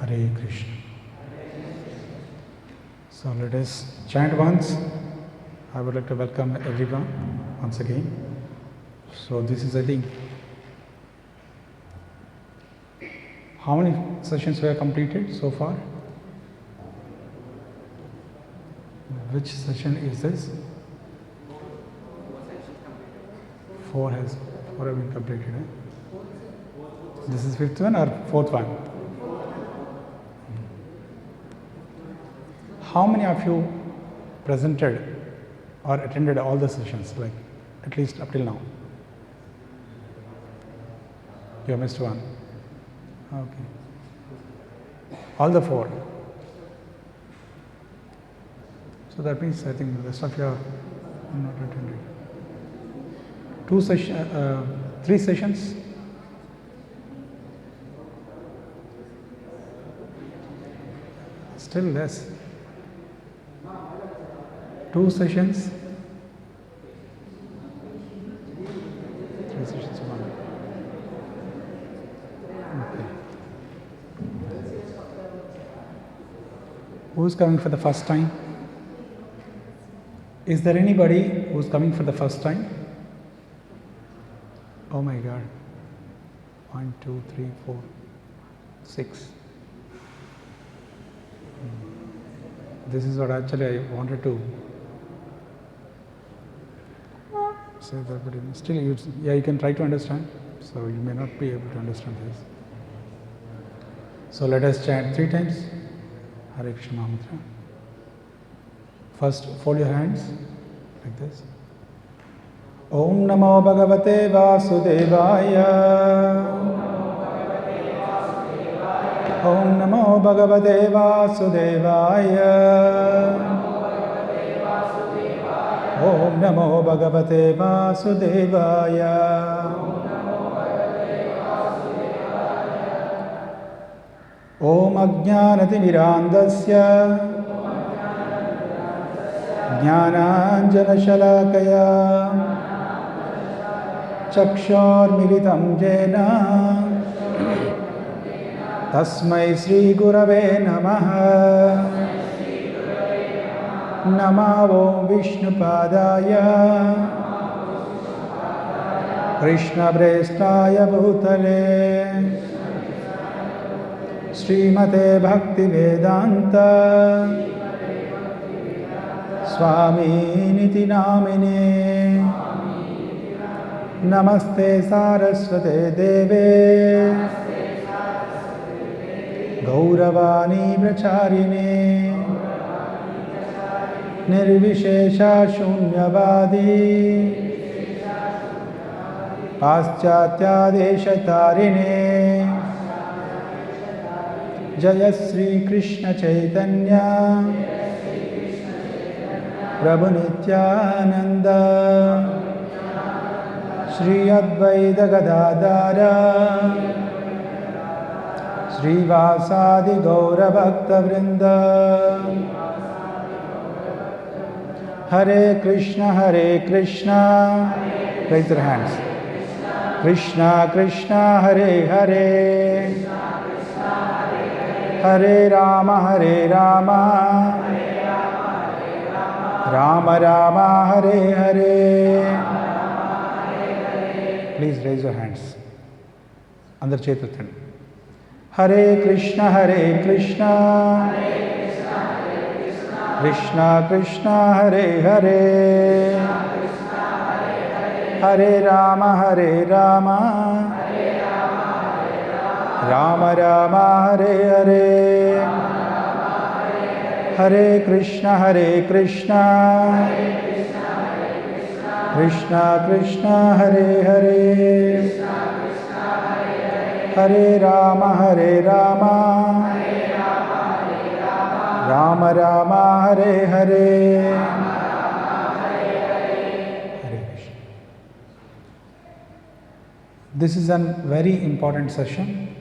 Hare Krishna. So let us chant once. I would like to welcome everyone once again. So this is, I think, how many sessions we have completed so far? Which session is this? Four have been completed. This is fifth one or fourth one? How many of you presented or attended all the sessions, like at least up till now? You have missed one. Okay. All the four. So that means I think the rest of you are not attended. 3 sessions. Still less. 2 sessions. 3 sessions. 1. Okay. Who's coming for the first time? Is there anybody who's coming for the first time? Oh my God. 1, 2, 3, 4, 6. This is what actually I wanted to say that, but still, you can try to understand. So you may not be able to understand this. So let us chant 3 times. Hare Krishna mantra. First, fold your hands like this. Om Namo Bhagavate Vasudevaya. Om Namo Bhagavate Vasudevaya. Om Namo Bhagavate Vasudevaya. Om Ajnanatimirandasya Jnananjanashalakaya Chakshormilitam Jena Tasmai Sri Gurave Namaha. Namo Vishnupadaya Krishna Prestaya Bhutale Srimate Bhakti Vedanta Swami Niti Namine. Namaste Saraswate Deve Gauravani Bracharine Nirvishesha Shunyavadi Paschatya Deshatarine Jaya Sri Krishna Chaitanya Prabhu Nityananda Shri Advaita Gadadara Shri Vasadi Gaura Bhakta Vrinda. Hare Krishna Raise your hands. Krishna Krishna Hare Hare Hare Rama Rama Rama Hare Hare. Please raise your hands. Andar Chetathan. Hare Krishna Krishna Krishna Hare Hare Hare Rama Rama Rama Hare Hare. Hare Krishna Krishna Krishna Hare Hare Hare Rama Rama Rama Hare Hare. Hare Krishna. This is a very important session,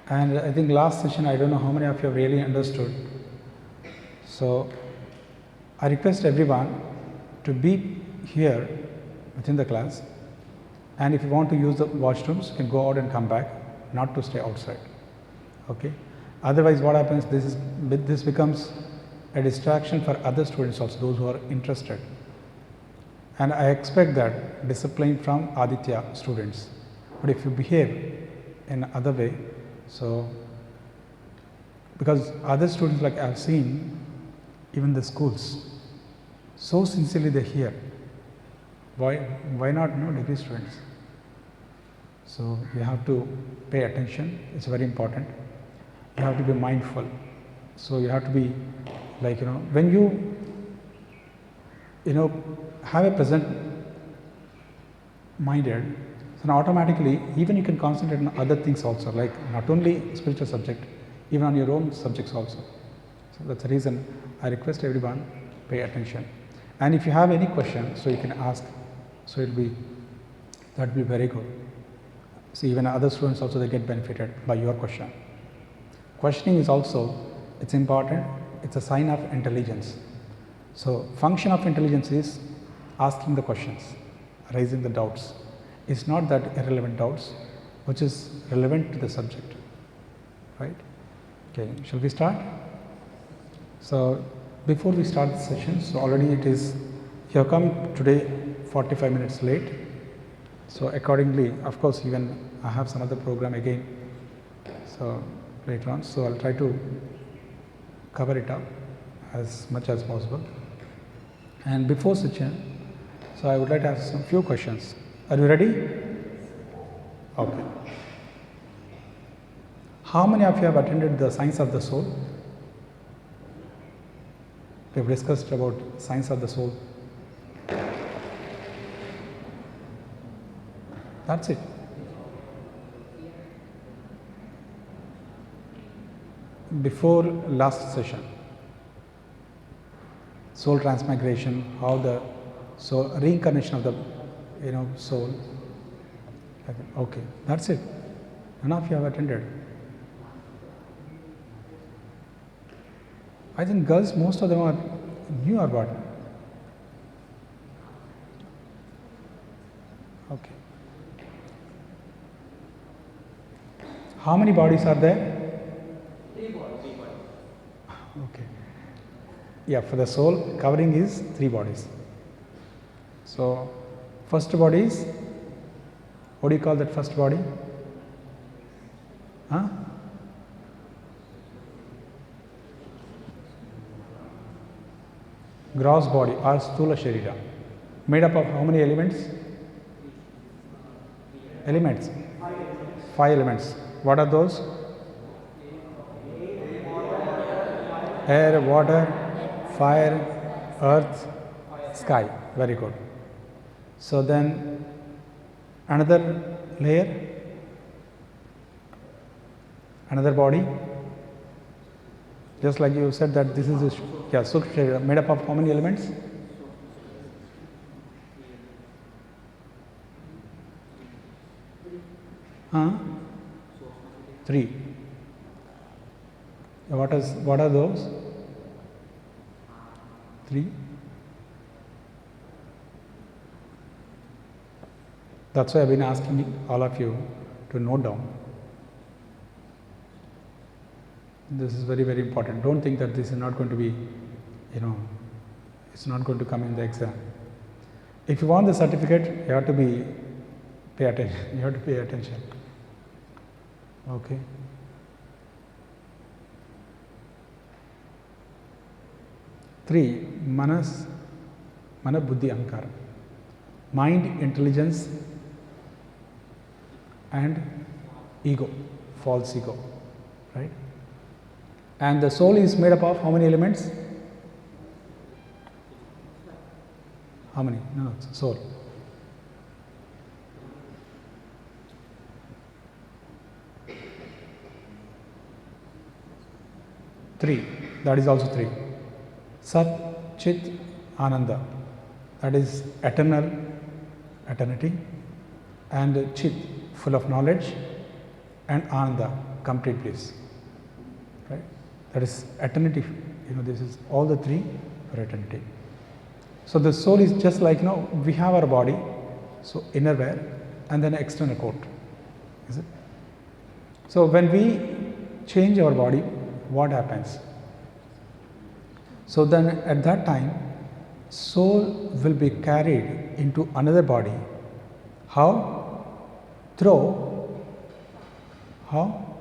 and I think last session I don't know how many of you have really understood. So I request everyone to be here within the class, and if you want to use the washrooms, you can go out and come back, not to stay outside. Okay? Otherwise, what happens? This becomes a distraction for other students also, those who are interested. And I expect that discipline from Aditya students. But if you behave in other way, so because other students, like I've seen, even the schools, so sincerely they hear. Why not degree students? So you have to pay attention. It's very important. You have to be mindful. So you have to be like, when you have a present minded, so automatically even you can concentrate on other things also, like not only spiritual subject, even on your own subjects also. So that's the reason I request everyone pay attention. And if you have any question, so you can ask. So that will be very good. So even other students also, they get benefited by your question. Questioning is also, it's important. It's a sign of intelligence. So function of intelligence is asking the questions, raising the doubts. It's not that irrelevant doubts, which is relevant to the subject, right? Okay, shall we start? So before we start the session, so already you have come today 45 minutes late. So accordingly, of course, even I have some other program again, so later on. So I'll try to cover it up as much as possible. And before session, so I would like to ask some few questions. Are you ready? Okay. How many of you have attended the Science of the Soul? We have discussed about Science of the Soul. That's it. Before last session, soul transmigration, how the soul, reincarnation of the soul. Okay, that's it. None of you have attended. I think girls, most of them are new or what? Okay. How many bodies are there? 3 bodies. Okay. Yeah, for the soul, covering is 3 bodies. So, first body is, what do you call that first body? Huh? Gross body or Sthula Sharira. Made up of how many elements? Elements? 5 elements. What are those? Air, water, fire, earth, sky. Very good. So then another layer, another body. Just like you said that this is Sukshma Sharira, made up of how many elements? Huh? 3. What are those? 3. That's why I've been asking all of you to note down. This is very, very important. Don't think that this is not going to be, it's not going to come in the exam. If you want the certificate, you have to pay attention. You have to pay attention. Okay. Three, mana, buddhi, ahankara. Mind, intelligence, and ego, false ego, right? And the soul is made up of how many elements? How many? No, soul. Three. That is also 3. Sat, Chit, Ananda. That is eternal, eternity. And Chit, full of knowledge. And Ananda, complete bliss. Right? That is eternity. This is all the 3 for eternity. So the soul is just like, we have our body, so inner wear, and then external coat. Is it? So when we change our body, what happens? So then at that time, soul will be carried into another body. How? Through how?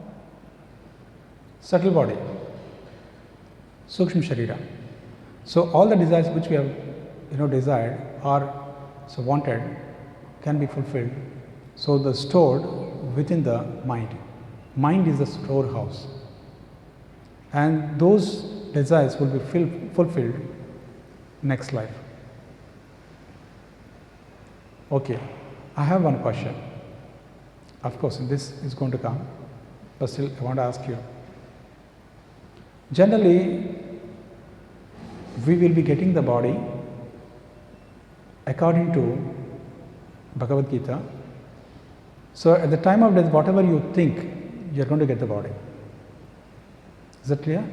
Subtle body, Sukshma Sharira. So all the desires which we have desired or so wanted can be fulfilled. So the stored within the mind. Mind is the storehouse. And those desires will be fulfilled next life. Okay, I have one question. Of course, this is going to come, but still I want to ask you. Generally, we will be getting the body according to Bhagavad Gita. So at the time of death, whatever you think, you are going to get the body. Is that clear?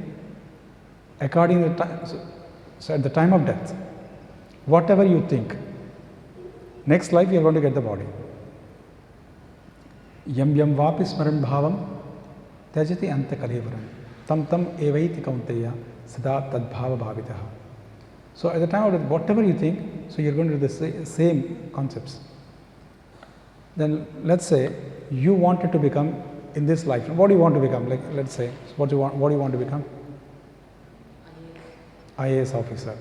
According to the time, so at the time of death, whatever you think, next life you are going to get the body. Yam yam vapi smaran bhavam tyajati anta kalevaram tam tam evaiti kaunteya sada tad bhava bhavitaha. So at the time of death, whatever you think, so you are going to do the same concepts. Then let's say you wanted to become in this life. What do you want to become? Like let's say, what do you want to become? IAS officer.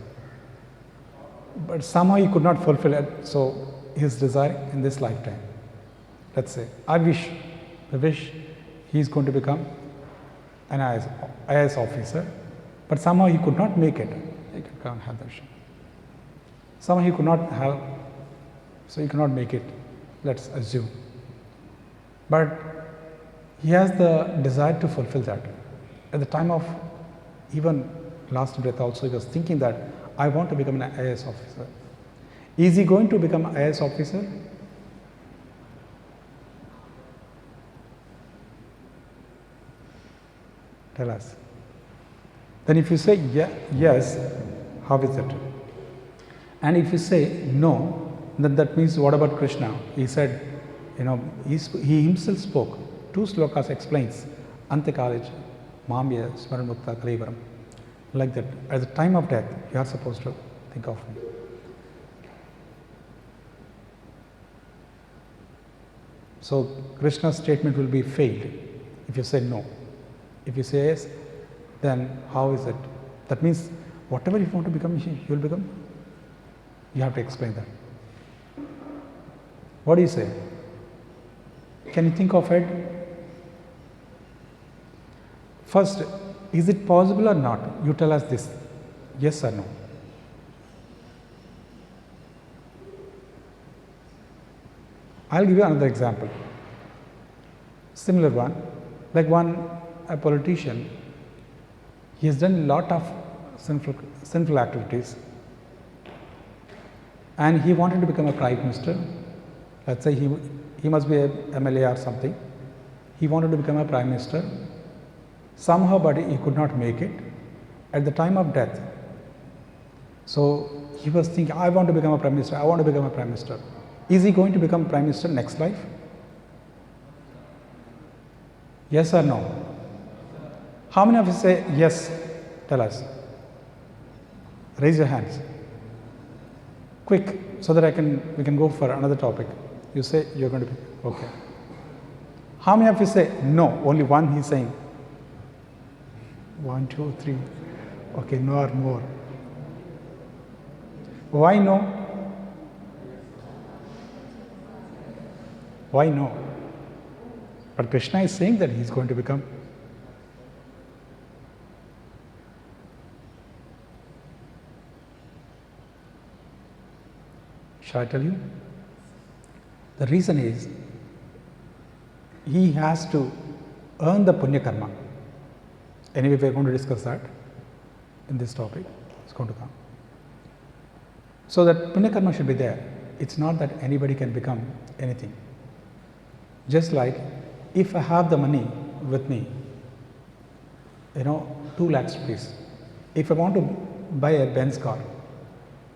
But somehow he could not fulfill it, so his desire in this lifetime. Let's say, I wish he is going to become an IAS officer, but somehow he could not make it. You can't have that. Somehow he could not have, so he cannot make it, let's assume. But he has the desire to fulfill that. At the time of even last breath also, he was thinking that I want to become an IAS officer. Is he going to become an IAS officer? Tell us. Then if you say yes, how is it? And if you say no, then that means what about Krishna? He said, he himself spoke. 2 slokas explains Antakalaj, Mamya, Smaranmukta, Kalevaram. Like that, at the time of death, you are supposed to think of me. So Krishna's statement will be failed if you say no. If you say yes, then how is it? That means whatever you want to become, you will become. You have to explain that. What do you say? Can you think of it? First, is it possible or not? You tell us this, yes or no. I'll give you another example. Similar one, like a politician, he has done a lot of sinful activities and he wanted to become a prime minister. Let's say he must be a MLA or something. He wanted to become a prime minister. Somehow, but he could not make it at the time of death. So he was thinking, I want to become a prime minister, I want to become a prime minister. Is he going to become prime minister next life? Yes or no? How many of you say yes? Tell us. Raise your hands. Quick, so that we can go for another topic. You say you're going to be, okay. How many of you say no? Only one he's saying. 1, 2, 3. Okay, no or more. Why no? Why no? But Krishna is saying that he's going to become. Shall I tell you? The reason is he has to earn the punya karma. Anyway, we are going to discuss that in this topic. It's going to come. So that punya karma should be there. It's not that anybody can become anything. Just like if I have the money with me, 2 lakhs rupees. If I want to buy a Benz car,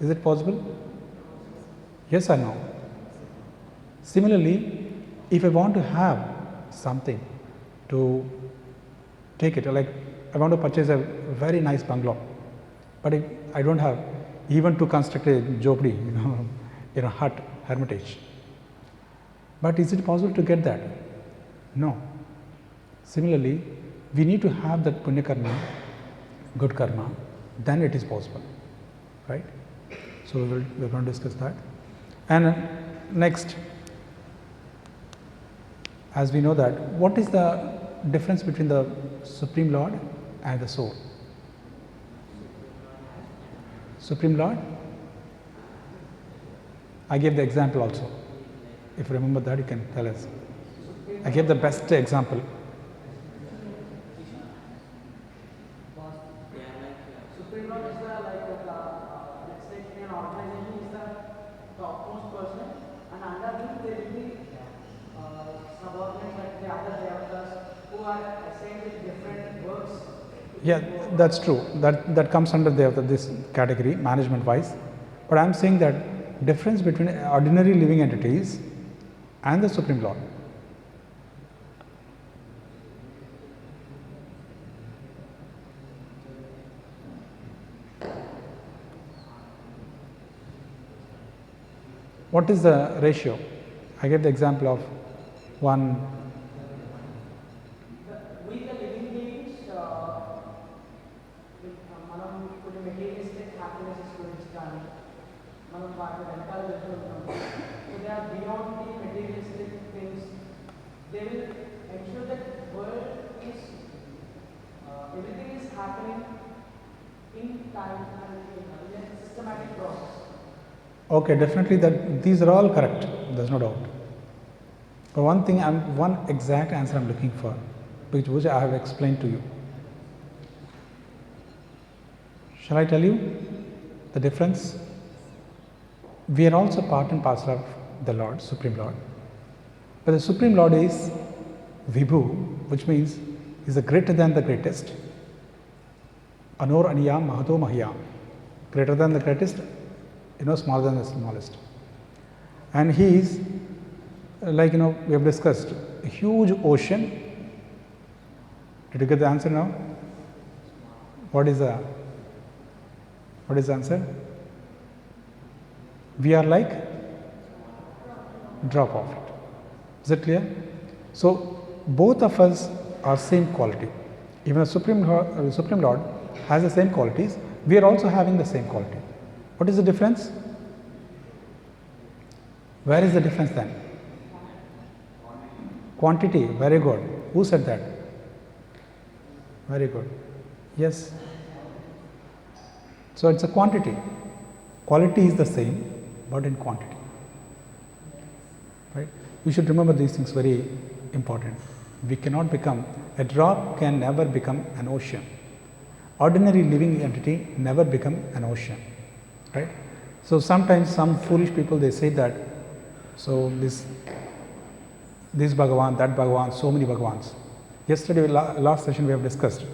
is it possible? Yes or no? Similarly, if I want to have something to Take it, like I want to purchase a very nice bungalow, but if I don't have even to construct a jopdi, hut, hermitage. But is it possible to get that? No. Similarly, we need to have that punya karma, good karma, then it is possible, right? So we're going to discuss that. And next, as we know that, what is the difference between the Supreme Lord and the soul? Supreme Lord, I gave the example also. If you remember that, you can tell us. I gave the best example. Supreme Lord is let's say in an organization is the topmost person, and under him there will be subordinates like the other devatas who are assigned with different works. Yeah, that's true. That comes under this category, management wise. But I am saying that difference between ordinary living entities and the Supreme Lord. What is the ratio? I gave the example of one. We the living beings, మనం కొన్ని materialistic happiness గురించి కానీ మనం వాటి వెనకాల వెళ్తూ ఉంటాం. So they are beyond the materialistic things. They will ensure that world is everything is happening in time and in a systematic process. Okay, definitely that these are all correct. There's no doubt. But one exact answer I'm looking for, which I have explained to you. Shall I tell you the difference? We are also part and parcel of the Lord, Supreme Lord. But the Supreme Lord is Vibhu, which means he is the greater than the greatest. Anor Aniyam Mahato Mahiyam. Greater than the greatest, smaller than the smallest. And he is, like we have discussed, a huge ocean. Did you get the answer now? What is the answer? We are like drop of it. Is it clear? So both of us are same quality. Even the Supreme Lord has the same qualities. We are also having the same quality. What is the difference? Where is the difference then? Quantity. Very good. Who said that? Very good. Yes. So it's a quantity. Quality is the same, but in quantity. Right? We should remember these things very important. We cannot become, a drop can never become an ocean. Ordinary living entity never become an ocean. Right? So sometimes some foolish people, they say that, so this Bhagavan, that Bhagavan, so many Bhagavans. Yesterday, last session we have discussed.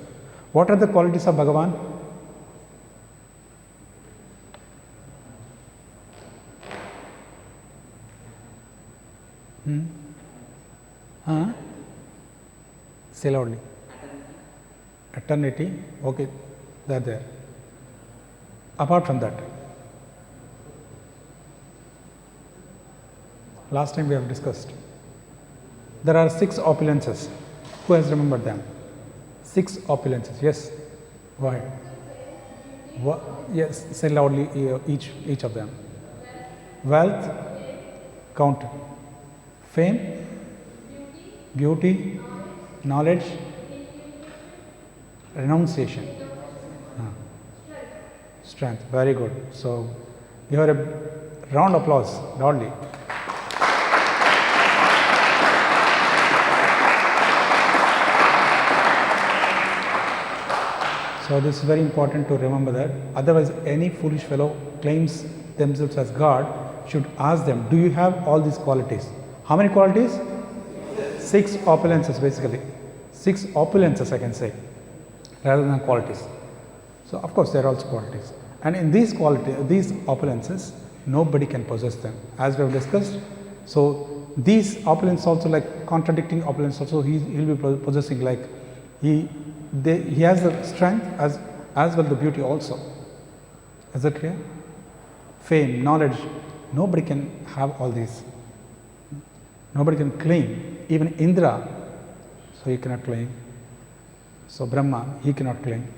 What are the qualities of Bhagavan? Say loudly. Eternity. Okay, they're there. Apart from that, last time we have discussed, there are 6 opulences. Who has remembered them? 6 opulences. Yes. Why? Yes. Say loudly each of them. Wealth. Count. Fame. Beauty. Knowledge. Renunciation. Strength. Very good. So you have a round of applause loudly. So this is very important to remember that. Otherwise, any foolish fellow claims themselves as God should ask them, do you have all these qualities? How many qualities? 6 opulences basically. 6 opulences I can say, rather than qualities. So of course there are also qualities. And in these opulences, nobody can possess them. As we have discussed, so these opulences also, like contradicting opulence also, he'll be possessing, like He has the strength as well the beauty also. Is it clear? Fame, knowledge, nobody can have all these. Nobody can claim. Even Indra, so he cannot claim. So Brahma, he cannot claim.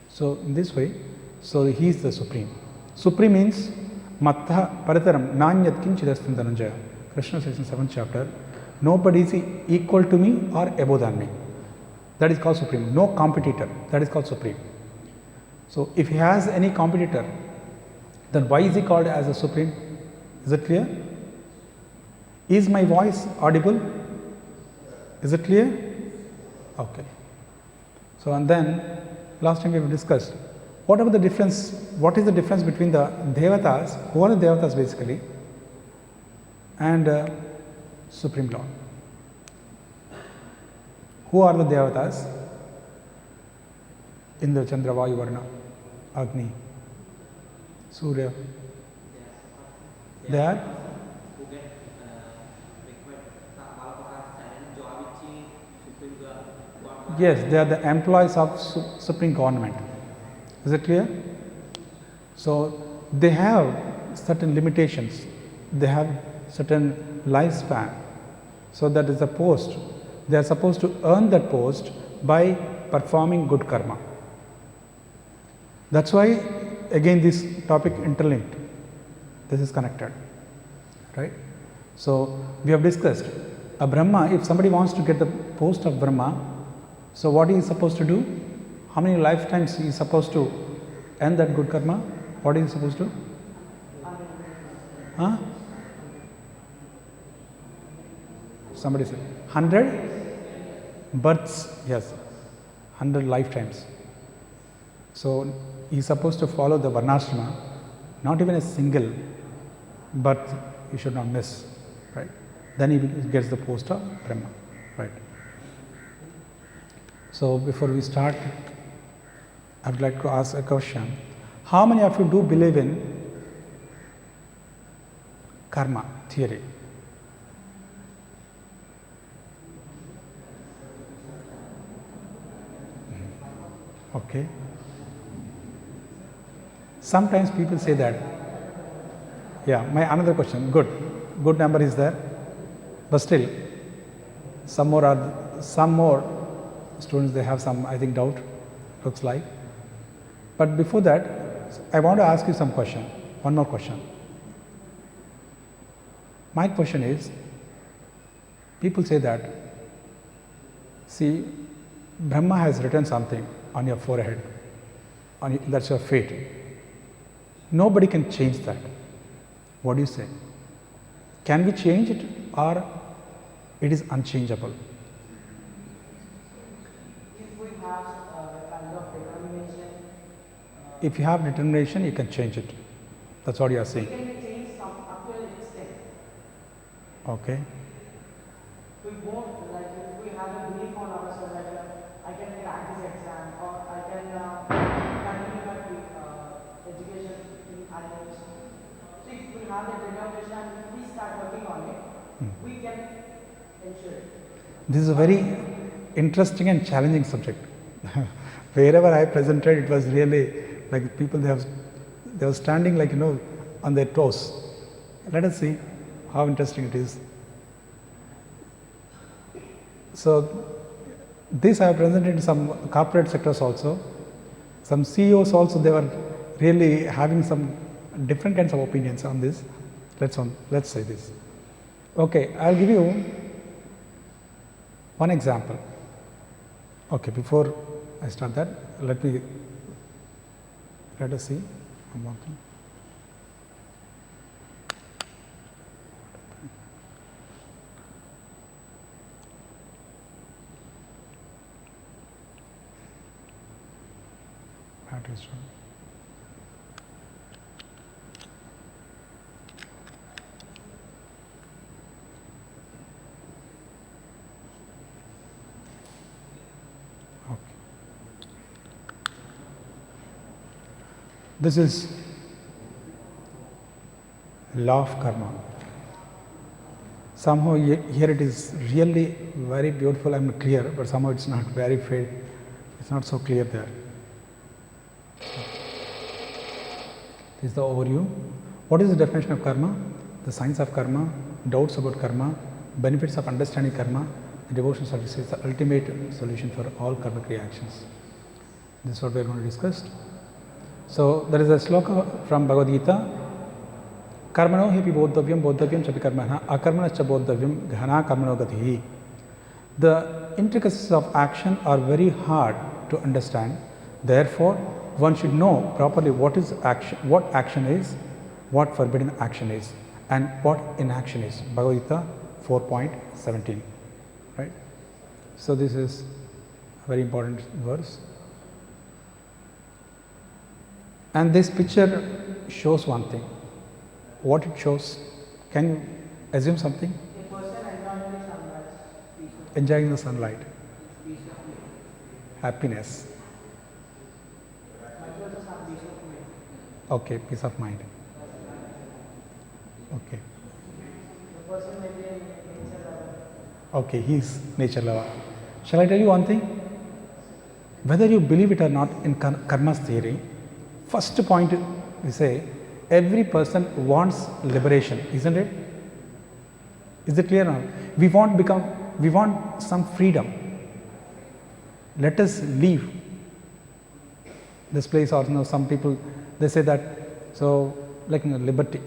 So in this way, so he is the supreme. Supreme means Mattha Parataram Nanyat Kinchidastam Dhananjaya. Krishna says in 7th chapter, nobody is equal to me or above than me. That is called supreme. No competitor. That is called supreme. So if he has any competitor, then why is he called as a supreme? Is it clear? Is my voice audible? Is it clear? Okay. So and then last time we have discussed what is the difference between the devatas, who are the devatas basically, and Supreme Lord. Who are the devatas? Indra, Chandra, Vayu, Varna, Agni, Surya. They are who get required job ichi Supreme God. Yes, they are the employees of Supreme Government. Is it clear? So they have certain limitations. They have certain lifespan. So that is a post. They are supposed to earn that post by performing good karma. That's why again this topic interlinked. This is connected, right? So we have discussed a Brahma. If somebody wants to get the post of Brahma, so what he is supposed to do? How many lifetimes he is supposed to earn that good karma? What is he supposed to? Huh? Somebody said 100 births. Yes, 100 lifetimes. So he is supposed to follow the Varnashrama. Not even a single birth he should not miss, right? Then he gets the post of Brahma, right? So before we start, I would like to ask a question. How many of you do believe in karma theory? Okay. Sometimes people say that. Yeah, my another question. Good number is there, but still, some more students they have some doubt. Looks like. But before that, I want to ask you some question. One more question. My question is, people say that, see, Brahma has written something on your forehead, that's your fate. Nobody can change that. What do you say? Can we change it or it is unchangeable? If we have kind of determination, If you have determination, you can change it. That's what you are we saying. can change some up to an extent. Okay. We won't, like if we have a belief on ourselves that I can crack this exam or I can continue my education in IIMs. So if we have the determination and if we start working on it, we can ensure it. This is a very interesting and challenging subject. Wherever I presented, it was really like people they were standing on their toes. Let us see how interesting it is. So this I have presented in some corporate sectors also. Some CEOs also, they were really having some different kinds of opinions on this. Let's say this. Okay, I'll give you one example. Okay, before I start that, let us see one thing. Battery strong. Okay. This is law of karma. Somehow here it is really very beautiful and clear, but somehow it's not very fair. It's not so clear there. This is the overview. What is the definition of karma? The science of karma, doubts about karma, benefits of understanding karma, the devotional service is the ultimate solution for all karmic reactions. This is what we are going to discuss. So there is a sloka from Bhagavad Gita. Karmano hipi bodhavyam chapi karmana, akarmanascha bodhavyam ghana karmano gatihi. The intricacies of action are very hard to understand. Therefore, one should know properly what is action, what action is, what forbidden action is, and what inaction is. Bhagavad Gita 4.17. Right? So this is a very important verse. And this picture shows one thing. What it shows? Can you assume something? A person enjoying the sunlight. Enjoying the sunlight. Peace of mind. Happiness. Okay, peace of mind. Okay. The person may be a nature lover. Okay, he is nature lover. Shall I tell you one thing? Whether you believe it or not in karma's theory, first point we say, every person wants liberation, isn't it? Is it clear now? We want some freedom. Let us leave this place, or some people, they say that, so like liberty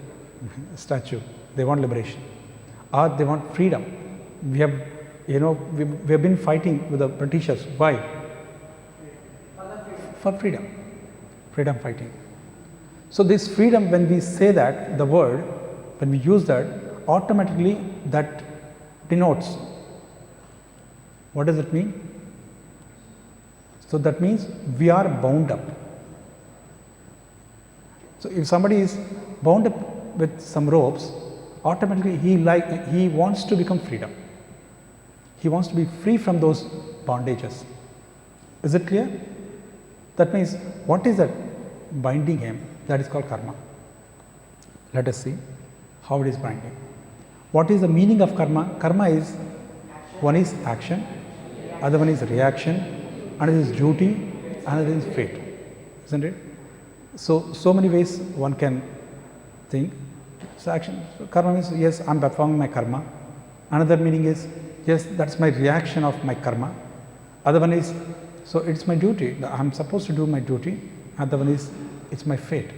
statue, they want liberation, or they want freedom. We have, we have been fighting with the Britishers. Why? For freedom. Freedom fighting. So this freedom, when we say that, the word, when we use that, automatically that denotes, what does it mean? So that means we are bound up. So if somebody is bound up with some ropes, automatically he wants to become freedom. He wants to be free from those bondages. Is it clear? That means, what is that binding him? That is called karma. Let us see how it is binding. What is the meaning of karma? Karma is, one is action, other one is reaction, another is duty, another is fate. Isn't it? So many ways one can think. So action, karma means, yes, I am performing my karma. Another meaning is, yes, that's my reaction of my karma. Other one is, so it's my duty, I am supposed to do my duty. Other one is, it's my fate.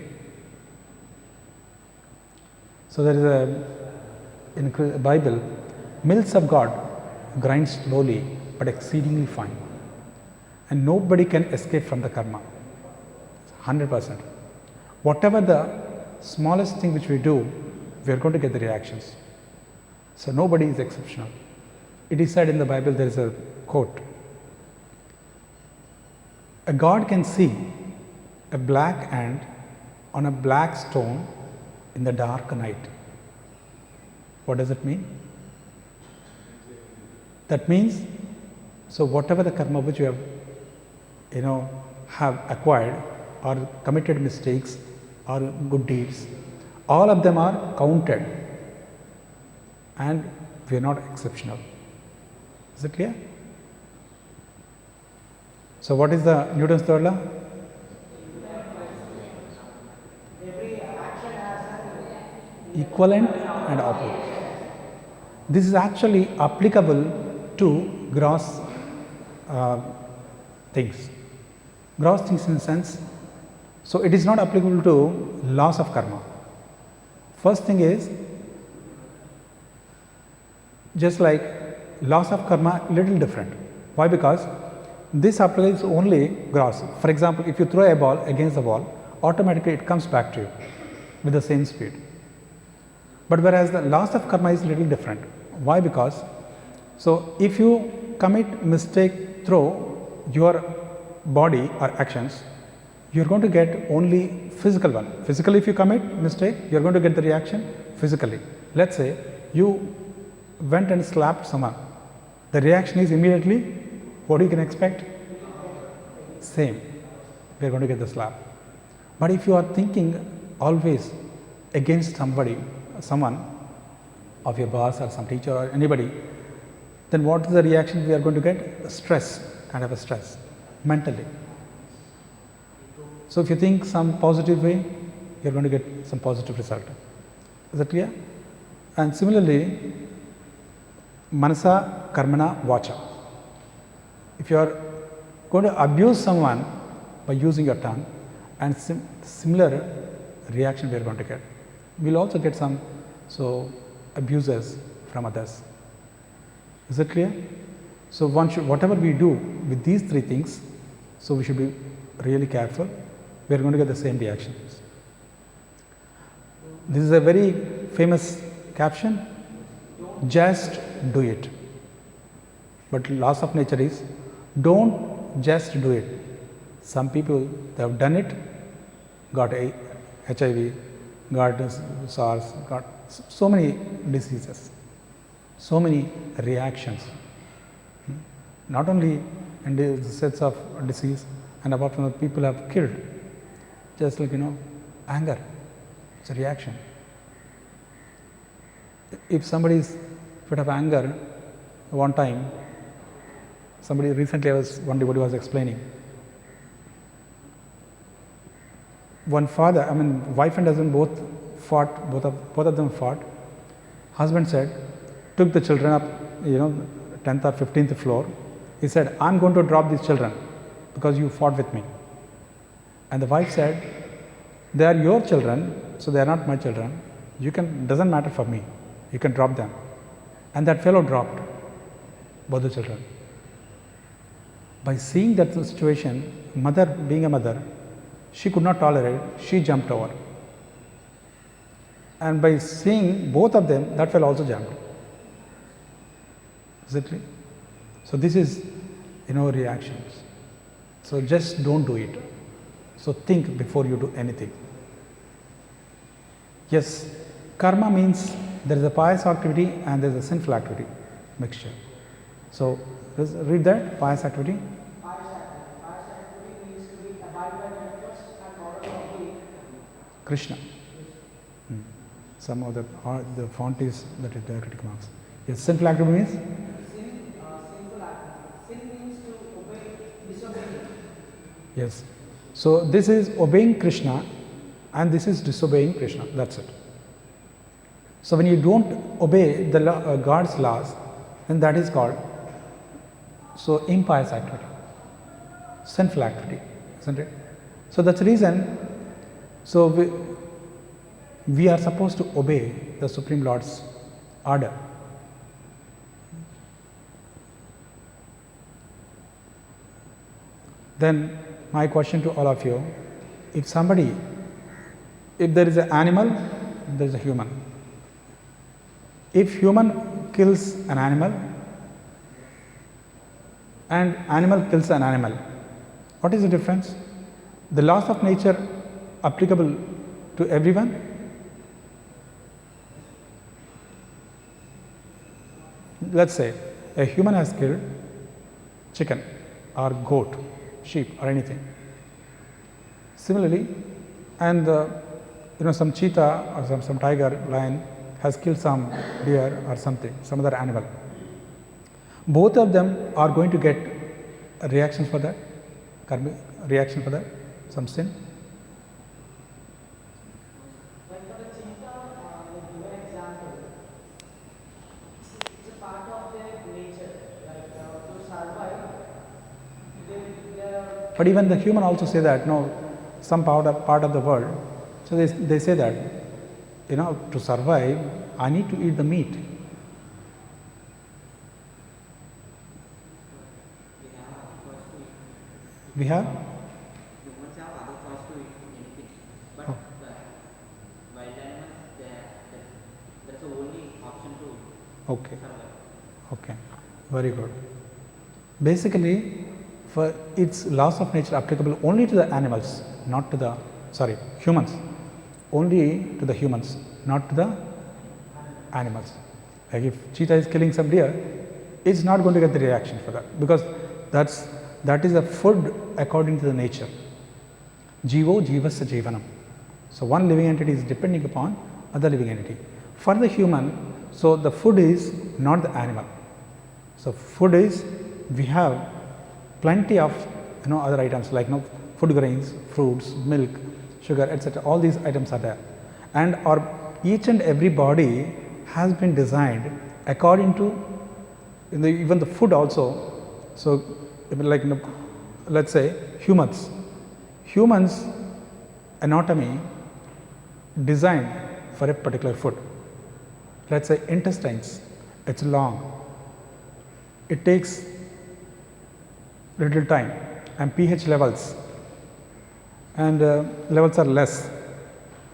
So there is in the Bible, mills of God grind slowly but exceedingly fine. And nobody can escape from the karma. 100%. Whatever the smallest thing which we do, we are going to get the reactions. So nobody is exceptional. It is said in the Bible, there is a quote. A God can see a black ant on a black stone in the dark night. What does it mean? That means, so whatever the karma which you have acquired or committed mistakes or good deeds, all of them are counted, and we are not exceptional. Is it clear? So what is the Newton's third law? Every action has an Equivalent and opposite. This is actually applicable to gross things. Gross things in the sense, so it is not applicable to laws of karma. First thing is, just like laws of karma, little different. Why? Because this applies only gross. For example, if you throw a ball against the wall, automatically it comes back to you with the same speed. But whereas the laws of karma is little different. Why? Because, so if you commit mistake through your body or actions, you are going to get only physical one. Physically, if you commit mistake, you are going to get the reaction physically. Let's say you went and slapped someone. The reaction is immediately, what you can expect? Same. We are going to get the slap. But if you are thinking always against someone, of your boss or some teacher or anybody, then what is the reaction we are going to get? Stress, kind of a stress, mentally. So if you think some positive way, you're going to get some positive result. Is that clear? And similarly, manasa, karmana, vacha. If you are going to abuse someone by using your tongue, and similar reaction we are going to get. We'll also get some abuses from others. Is that clear? So one should, whatever we do with these three things, so we should be really careful. We are going to get the same reactions. This is a very famous caption. Just do it. But laws of nature is, don't just do it. Some people, they have done it, got HIV, got SARS, got so many diseases, so many reactions. Not only in the sets of disease, and apart from that, people have killed. Just like, anger, it's a reaction. If somebody is fit of anger, one time, somebody recently one devotee was explaining, one father, wife and husband both fought, both of them fought. Husband said, took the children up, 10th or 15th floor. He said, I'm going to drop these children because you fought with me. And the wife said, they are your children, so they are not my children. Doesn't matter for me. You can drop them. And that fellow dropped both the children. By seeing that situation, mother, being a mother, she could not tolerate, she jumped over. And by seeing both of them, that fellow also jumped. Exactly. So this is, reactions. So just don't do it. So think before you do anything. Yes, karma means there is a pious activity and there is a sinful activity mixture. So read that, pious activity. Pious activity means to be abide by the request and order of the Krishna. Some of the font is that is diacritic marks. Yes, sinful activity means? Sinful activity. Sin means to obey, disobey. Yes. So this is obeying Krishna and this is disobeying Krishna. That's it. So when you don't obey the God's laws, then that is called impious activity, sinful activity, isn't it? So that's the reason. So we are supposed to obey the Supreme Lord's order. Then my question to all of you, if there is an animal, there is a human. If human kills an animal and animal kills an animal, what is the difference? The laws of nature applicable to everyone? Let's say a human has killed chicken or goat, sheep or anything. Similarly, and some cheetah or some tiger, lion has killed some deer or something, some other animal. Both of them are going to get a reaction for that, reaction for that, some sin. Like for the cheetah, like give an example. It's a part of their nature. Like to survive, they are. But even the human also say that, no, some part of the world. So they say that, to survive, I need to eat the meat. We have? Humans have other cause to eat anything. But Oh. the wild animals, that's the only option to Okay. survive. Okay. Very good. Basically, for its laws of nature applicable only to the animals, not to the, humans. Only to the humans, not to the animals. Like if cheetah is killing some deer, it's not going to get the reaction for that because that is a food according to the nature. Jivo jivasya jivanam. So one living entity is depending upon other living entity. For the human, So the food is not the animal. So food is, we have plenty of other items like food grains, fruits, milk, sugar, etc. All these items are there, and our each and every body has been designed according to even the food also. So like let's say humans anatomy designed for a particular food. Let's say intestines, it's long, it takes little time, and pH levels and levels are less,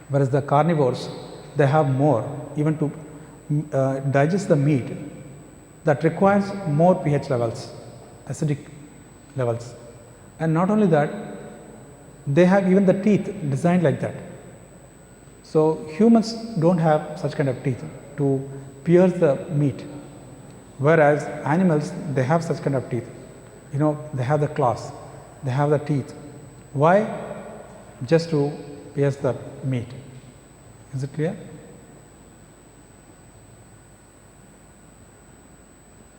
whereas the carnivores, they have more, even to digest the meat that requires more pH levels, acidic levels. And not only that, they have even the teeth designed like that. So humans don't have such kind of teeth to pierce the meat, whereas animals, they have such kind of teeth. They have the claws, they have the teeth. Why? Just to pierce the meat. Is it clear?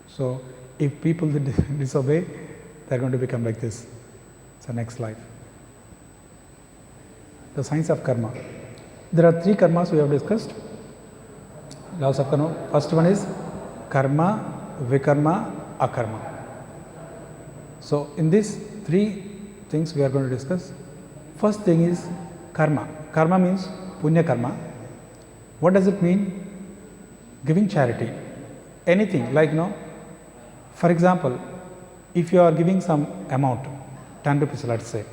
So if people disobey, they are going to become like this. So next slide. The science of karma. There are 3 karmas we have discussed. Laws of karma. First one is karma, vikarma, akarma. So in these 3 things we are going to discuss. First thing is karma. Karma means punya karma. What does it mean? Giving charity. Anything like for example, if you are giving some amount, 10 rupees let's say,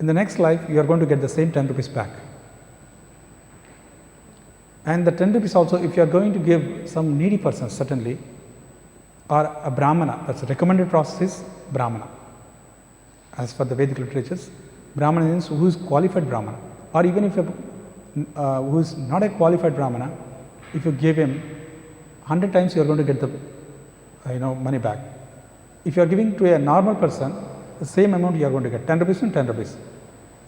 in the next life you are going to get the same 10 rupees back. And the 10 rupees also, if you are going to give some needy person, certainly, or a brahmana, that's a recommended process is brahmana. As for the Vedic literatures, brahmana means who is qualified brahmana, or even if who is not a qualified brahmana, if you give him 100 times, you are going to get the money back. If you are giving to a normal person, the same amount you are going to get, 10 rupees and 10 rupees.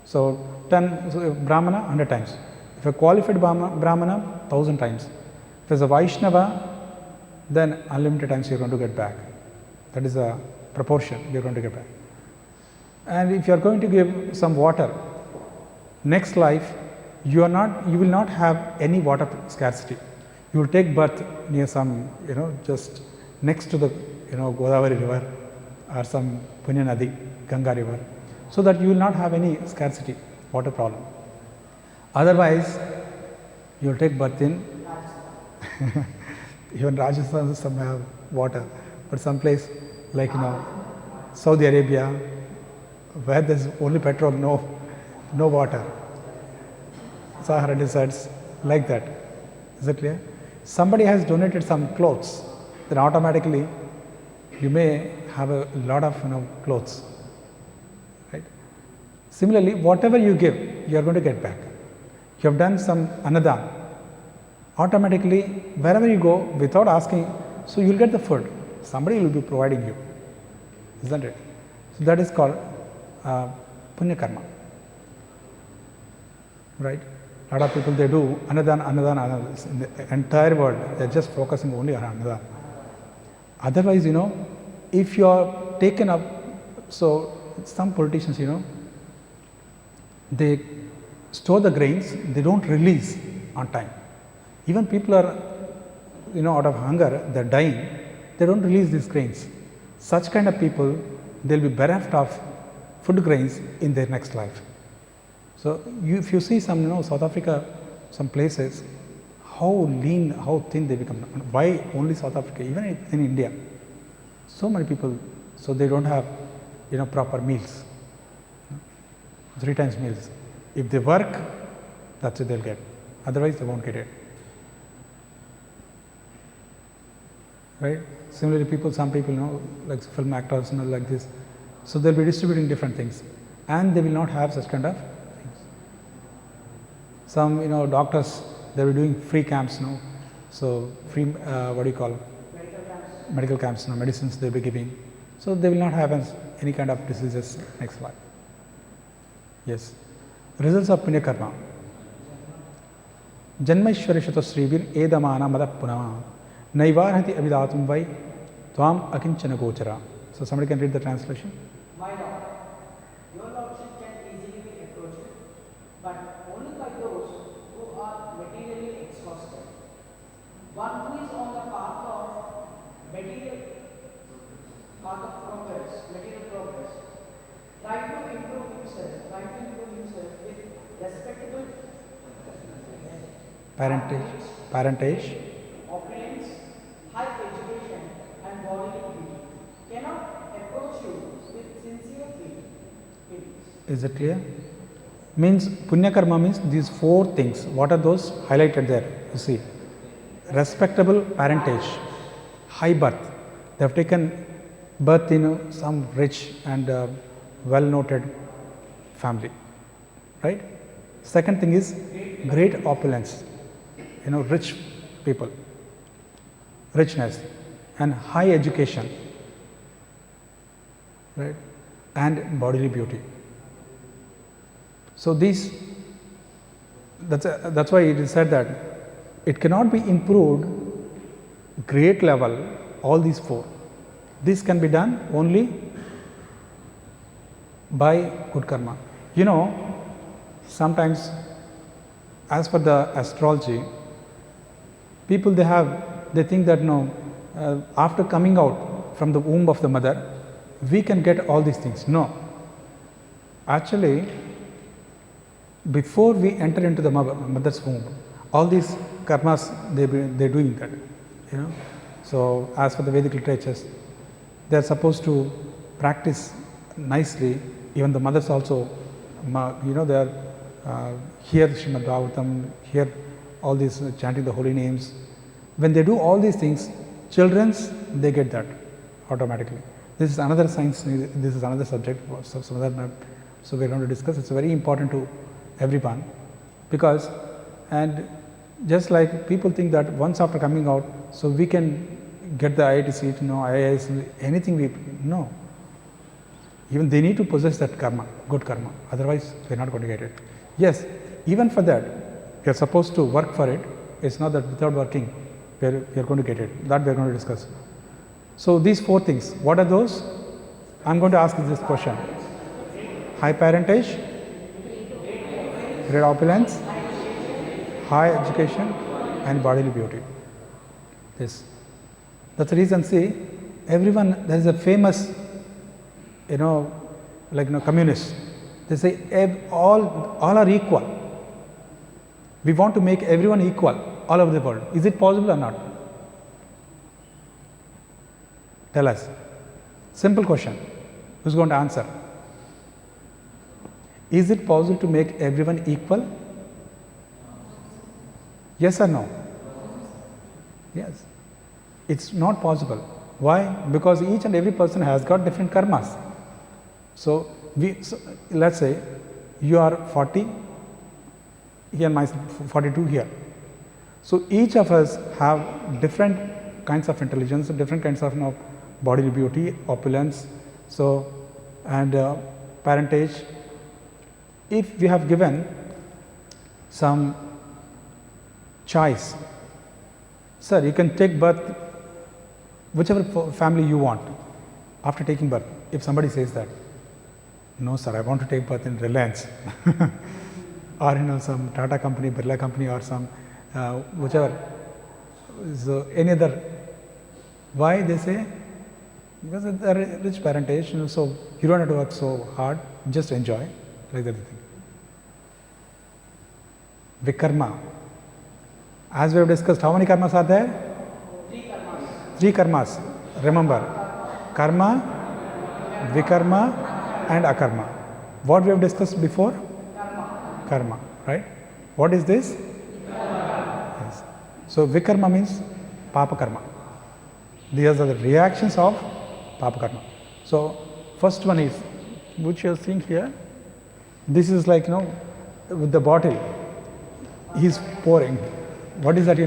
So brahmana 100 times. If a qualified brahmana, 1000 times. If it's a Vaishnava, then unlimited times you are going to get back. That is a proportion you are going to get back. And if you are going to give some water, next life you will not have any water scarcity. You will take birth near some just next to the Godavari river or some Punya Nadi, Ganga river, so that you will not have any scarcity water problem. Otherwise, you will take birth in even Rajasthan some have water, but some place like Saudi Arabia, where there is only petrol, no water, Sahara deserts, like that. Is it clear? Somebody has donated some clothes, then automatically you may have a lot of clothes, right? Similarly, whatever you give, you are going to get back. You have done some annadan, automatically wherever you go, without asking, so you will get the food. Somebody will be providing you, isn't it? So that is called punya karma, right? A lot of people, they do annadan. In the entire world, they are just focusing only on annadan. Otherwise, if you are taken up, so some politicians, they store the grains, they don't release on time. Even people are, out of hunger, they are dying, they don't release these grains. Such kind of people, they will be bereft of food grains in their next life. So if you see some, South Africa, some places, how lean, how thin they become. Why only South Africa? Even in India, so many people, so they don't have, proper meals, 3 times meals. If they work, that's it they'll get. Otherwise, they won't get it. Right? Similarly, some people, like film actors, like this. So they'll be distributing different things, and they will not have such kind of things. Some, doctors, they will be doing free camps, So free, what do you call? Medical camps, medicines they'll be giving. So they will not have any kind of diseases next life. Yes. Results of punya karma. Janmaishwari Shatasrivir Edamana Madapuna Naivarhati Avidatum Vai Tvam Akinchana Gochara. So somebody can read the translation. My Lord, your Lordship can easily be approached, but only by those who are materially exhausted. One who is on the path of material progress, try to improve himself with respectable Parentage. opulence, high education, and bodily beauty, cannot approach you with sincere feelings. Is it clear? Means Punya Karma means these four things. What are those? Highlighted there. You see. Respectable parentage, high birth. They have taken birth in some rich and well noted family. Right? Second thing is great opulence. Rich people. Richness. And high education. Right? And bodily beauty. So that's why it is said that it cannot be improved great level, all these four. This can be done only by good karma. Sometimes as per the astrology, people they think that after coming out from the womb of the mother, we can get all these things. No. Actually, before we enter into the mother's womb, all these karmas, they're doing that. So as for the Vedic literatures, they are supposed to practice nicely. Even the mothers also, they are hear Srimad Bhagavatam, hear all these chanting the holy names. When they do all these things, children's, they get that automatically. This is another science, this is another subject, so we're going to discuss. It's very important to everyone, because, and just like people think that once after coming out, so we can get the IIT seat, IIS, anything no. Even they need to possess that karma, good karma, otherwise we're not going to get it. Yes, even for that, we are supposed to work for it. It's not that without working, we are going to get it. That we are going to discuss. So these four things, what are those? I'm going to ask this question. High parentage, great opulence, high education, and bodily beauty. This. That's the reason, see, everyone, there is a famous, communists. They say all are equal. We want to make everyone equal all over the world. Is it possible or not? Tell us. Simple question. Who's going to answer? Is it possible to make everyone equal? Yes or no? Yes. It's not possible. Why? Because each and every person has got different karmas. So let's say you are 40, here my 42 here. So each of us have different kinds of intelligence, different kinds of bodily beauty, opulence, and parentage. If we have given some choice, sir, you can take birth whichever family you want after taking birth. If somebody says that, no sir, I want to take birth in Reliance or some Tata company, Birla company, or some whichever, so any other. Why they say? Because they're rich parentage, so you don't have to work so hard, just enjoy, like that thing. Vikarma. As we have discussed, how many karmas are there? 3 karmas. 3 karmas. Remember, karma, vikarma, and akarma. What we have discussed before? Karma, right? What is this? Yes. So vikarma means papa karma. These are the reactions of papa karma. So first one is, which you are seeing here. This is like with the bottle, he's pouring. What is that?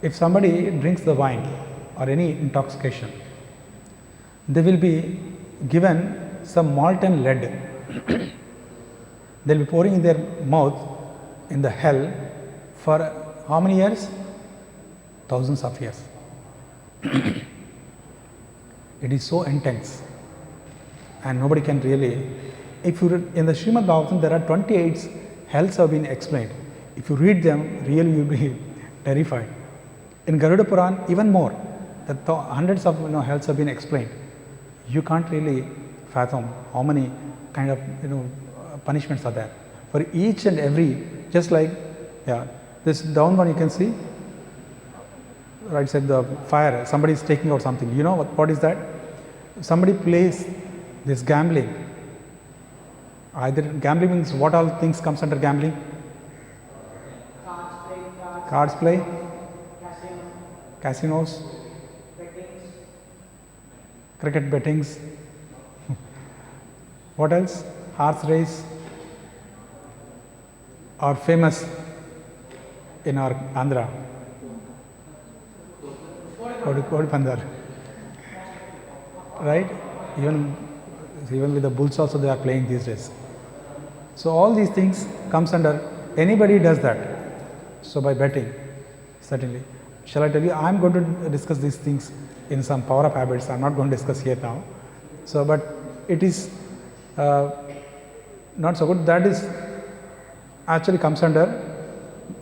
If somebody drinks the wine or any intoxication, they will be given some molten lead. They'll be pouring in their mouth in the hell for how many years? Thousands of years. It is so intense, and nobody can really. If you read, in the Srimad Bhagavatam, there are 28 hells have been explained. If you read them, really you'll be terrified. In Garuda Puran, even more. That hundreds of hells have been explained. You can't really fathom how many kind of punishments are there for each and every. Just like this down one you can see. Right side the fire. Somebody is taking out something. You know what is that? Somebody plays this gambling. Either gambling means what all things comes under gambling? Cards play, casinos, cricket bettings. What else? Horse race. Or famous in our Andhra. Kodi Pandar. Right? Even with the bulls also they are playing these days. So all these things comes under, anybody does that. So by betting, certainly. Shall I tell you, I am going to discuss these things in some power up habits. I am not going to discuss here now. So, but it is not so good. That is actually comes under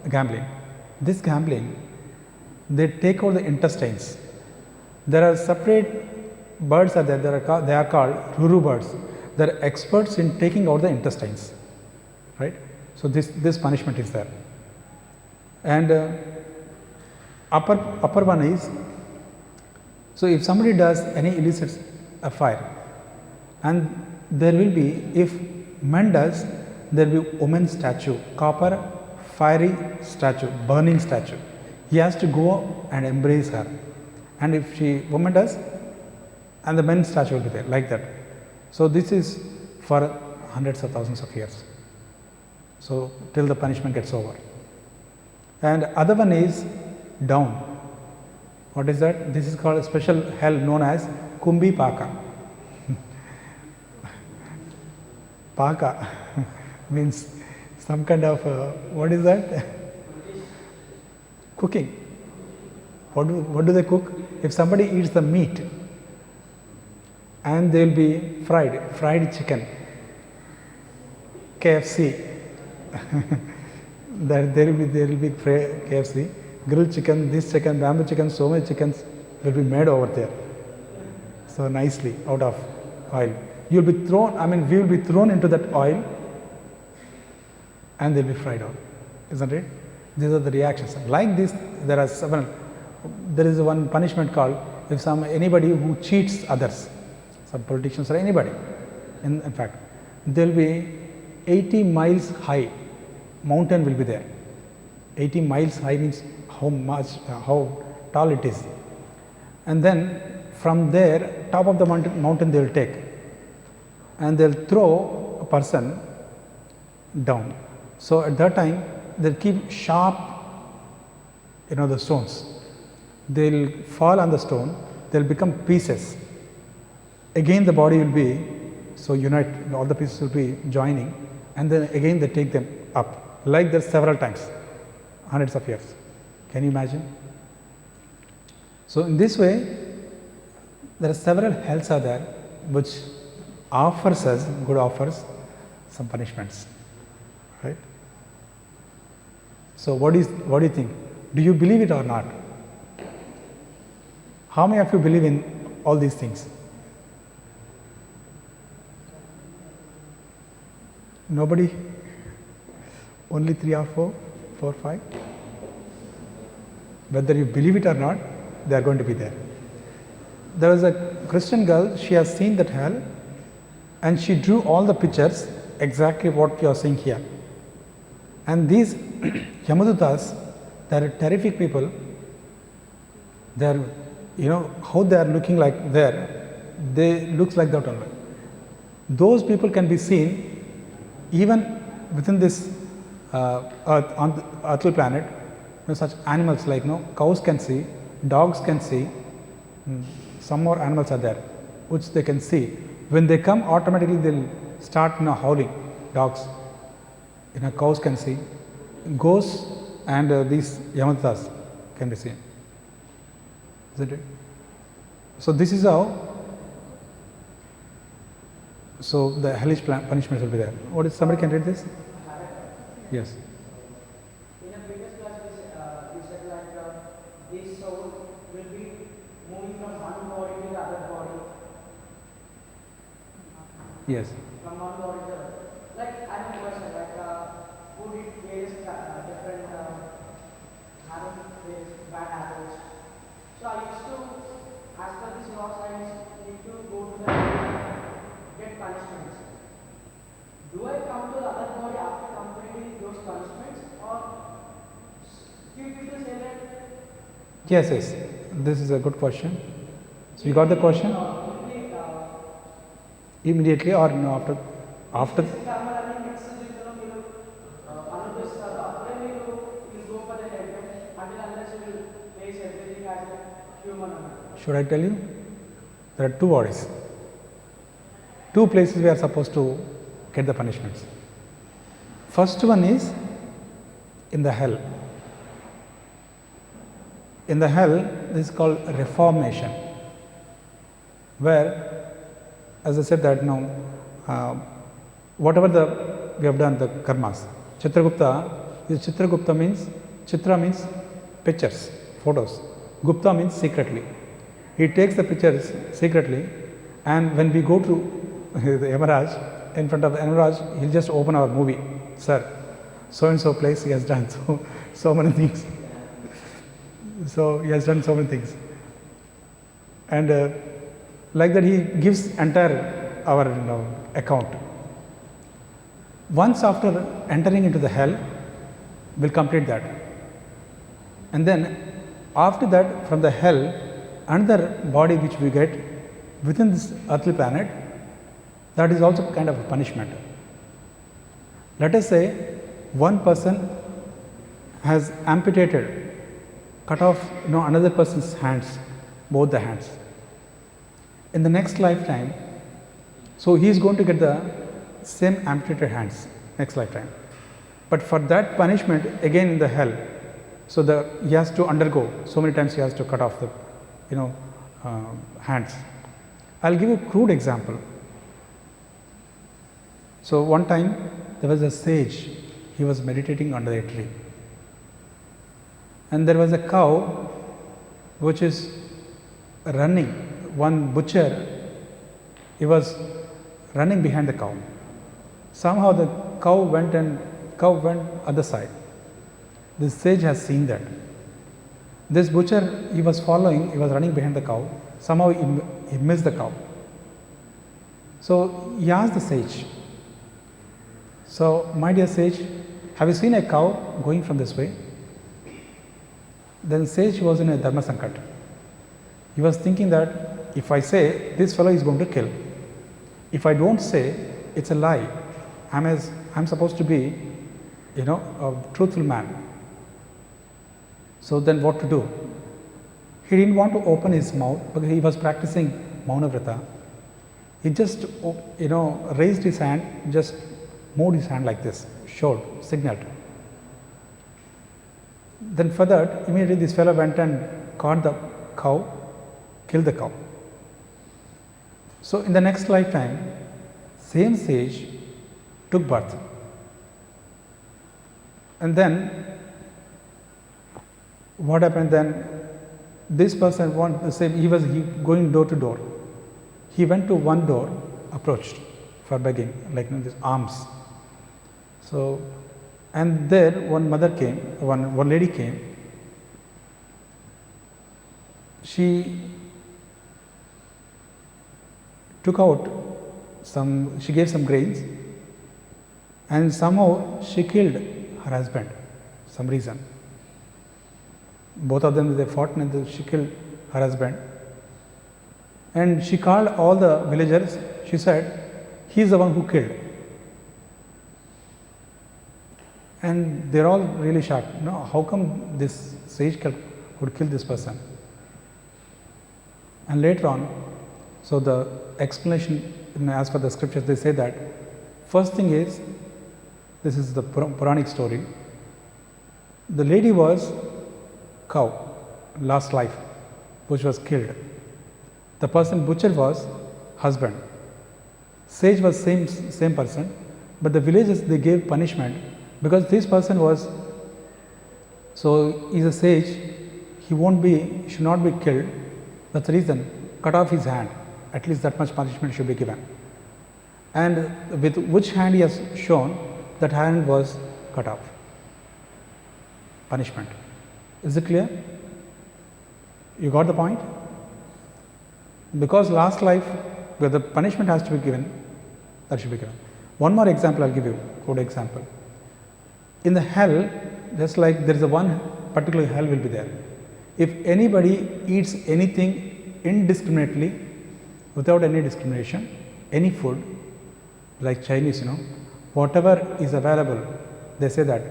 gambling. This gambling, they take out the intestines. There are separate birds are there. They are called ruru birds. They are experts in taking out the intestines. Right? So this punishment is there. And upper one is, so if somebody does any illicit affair, and there will be, if man does, there will be woman's statue, copper fiery statue, burning statue. He has to go and embrace her. And if woman does, and the men's statue will be there, like that. So this is for hundreds of thousands of years. So till the punishment gets over. And other one is down. What is that? This is called a special hell known as Kumbi Paka. Paka means some kind of, what is that? Cooking. What do they cook? If somebody eats the meat, and they will be fried chicken, KFC. There will be KFC, grilled chicken, this chicken, bamboo chicken, so many chickens will be made over there. So nicely out of oil. You will be thrown, we will be thrown into that oil and they will be fried out. Isn't it? These are the reactions. Like this, there are several. There is one punishment called, if anybody who cheats others, some politicians or anybody, in fact, there will be 80 miles high mountain will be there. 80 miles high means how tall it is. And then from there, top of the mountain they will take, and they will throw a person down. So at that time, they will keep sharp, the stones. They will fall on the stone, they will become pieces. Again the body will be, so unite, all the pieces will be joining, and then again they take them up. Like that several times, hundreds of years. Can you imagine? So in this way, there are several hells are there which offers us, good offers, some punishments. Right? So what do you think? Do you believe it or not? How many of you believe in all these things? Nobody? Only 3 or 4, 4, 5? Whether you believe it or not, they are going to be there. There was a Christian girl, she has seen that hell, and she drew all the pictures exactly what you are seeing here. And these Yamadutas, they are terrific people. They are, how they are looking like there, they looks like that only. Those people can be seen even within this Earth, on the earthly planet. Such animals like cows can see, dogs can see, some more animals are there which they can see. When they come, automatically they'll start howling. Dogs, cows can see, goats and these Yamatas can be seen. Isn't it? So this is how. So the hellish punishments will be there. What is, somebody can read this? Yes. In a previous class, we said like this soul will be moving from one body to the other body. Yes. From one body to the other. Like I have a question, like who did various different various bad habits. So I used to, as per this law, I need to go to the get punishments. Do I come to the other body after completing those punishments, or few people say that? Yes, yes. This is a good question. So you got the question? Immediately or no, after? Should I tell you? There are two bodies. Two places we are supposed to get the punishments. First one is in the hell. In the hell, this is called reformation, where, as I said that whatever we have done, the karmas. Chitragupta means, Chitra means pictures, photos. Gupta means secretly. He takes the pictures secretly, and when we go to the Yamaraj, in front of the Yamaraj, he'll just open our movie. Sir, so and so place he has done so many things. So he has done so many things. And like that he gives entire our account. Once after entering into the hell, we'll complete that. And then after that, from the hell, another body which we get within this earthly planet, that is also kind of a punishment. Let us say one person has amputated, cut off another person's hands, both the hands. In the next lifetime, so he is going to get the same amputated hands next lifetime. But for that punishment, again in the hell, so he has to undergo, so many times he has to cut off the hands. I'll give you a crude example. So one time there was a sage, he was meditating under a tree. And there was a cow which is running. One butcher, he was running behind the cow. Somehow the cow went other side. This sage has seen that. This butcher, he was running behind the cow. Somehow he missed the cow. So he asked the sage, so my dear sage, have you seen a cow going from this way? Then sage was in a dharma sankat. He was thinking that if I say this fellow is going to kill, if I don't say, it's a lie. I'm supposed to be, a truthful man. So then what to do? He didn't want to open his mouth because he was practicing Mauna Vrata. He just, raised his hand, just moved his hand like this, showed, signaled. Then for that, immediately this fellow went and caught the cow, killed the cow. So in the next lifetime, same sage took birth. And then what happened then? This person wanted the same, he was going door to door. He went to one door, approached for begging, like these alms. So, and there one mother came, one lady came. She took out she gave some grains, and somehow she killed her husband, some reason. Both of them, they fought and she killed her husband. And she called all the villagers, she said, he is the one who killed. And they're all really shocked. How come this sage would kill this person? And later on, so the explanation, as per the scriptures, they say that first thing is, this is the Puranic story. The lady was cow, last life, which was killed. The person butcher was husband. Sage was same person, but the villages they gave punishment because this person was, so he's a sage, should not be killed. That's the reason, cut off his hand. At least that much punishment should be given. And with which hand he has shown, that hand was cut off. Punishment. Is it clear? You got the point? Because last life, where the punishment has to be given, that should be given. One more example I'll give you, good example. In the hell, just like there is a one particular hell will be there. If anybody eats anything indiscriminately, without any discrimination, any food, like Chinese, whatever is available, they say that,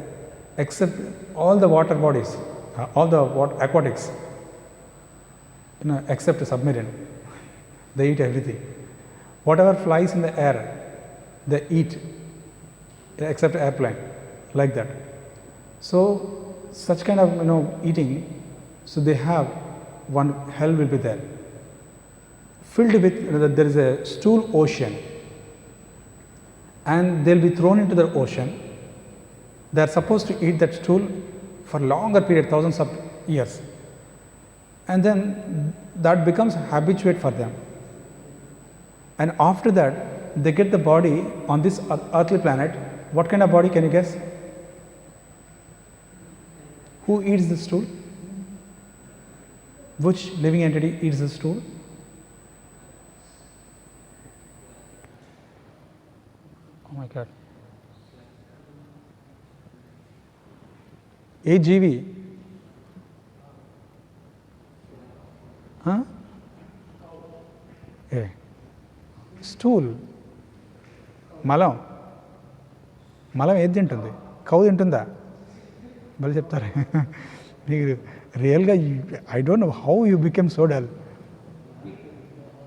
except all the water bodies, all the aquatics, except a submarine, they eat everything. Whatever flies in the air, they eat, except airplane, like that. So such kind of eating, so they have one hell will be there, filled with there is a stool ocean, and they'll be thrown into the ocean. They are supposed to eat that stool for longer period, thousands of years, and then that becomes habituate for them. And after that, they get the body on this earthly planet. What kind of body can you guess? Who eats the stool? Which living entity eats the stool? Oh my God. AGV. Huh? Yeah. Stool. మలం ఏది తింటుంది? Cow తింటుందా? మళ్ళీ చెప్తారు. మీకు రియల్గా I don't know how you became so dull.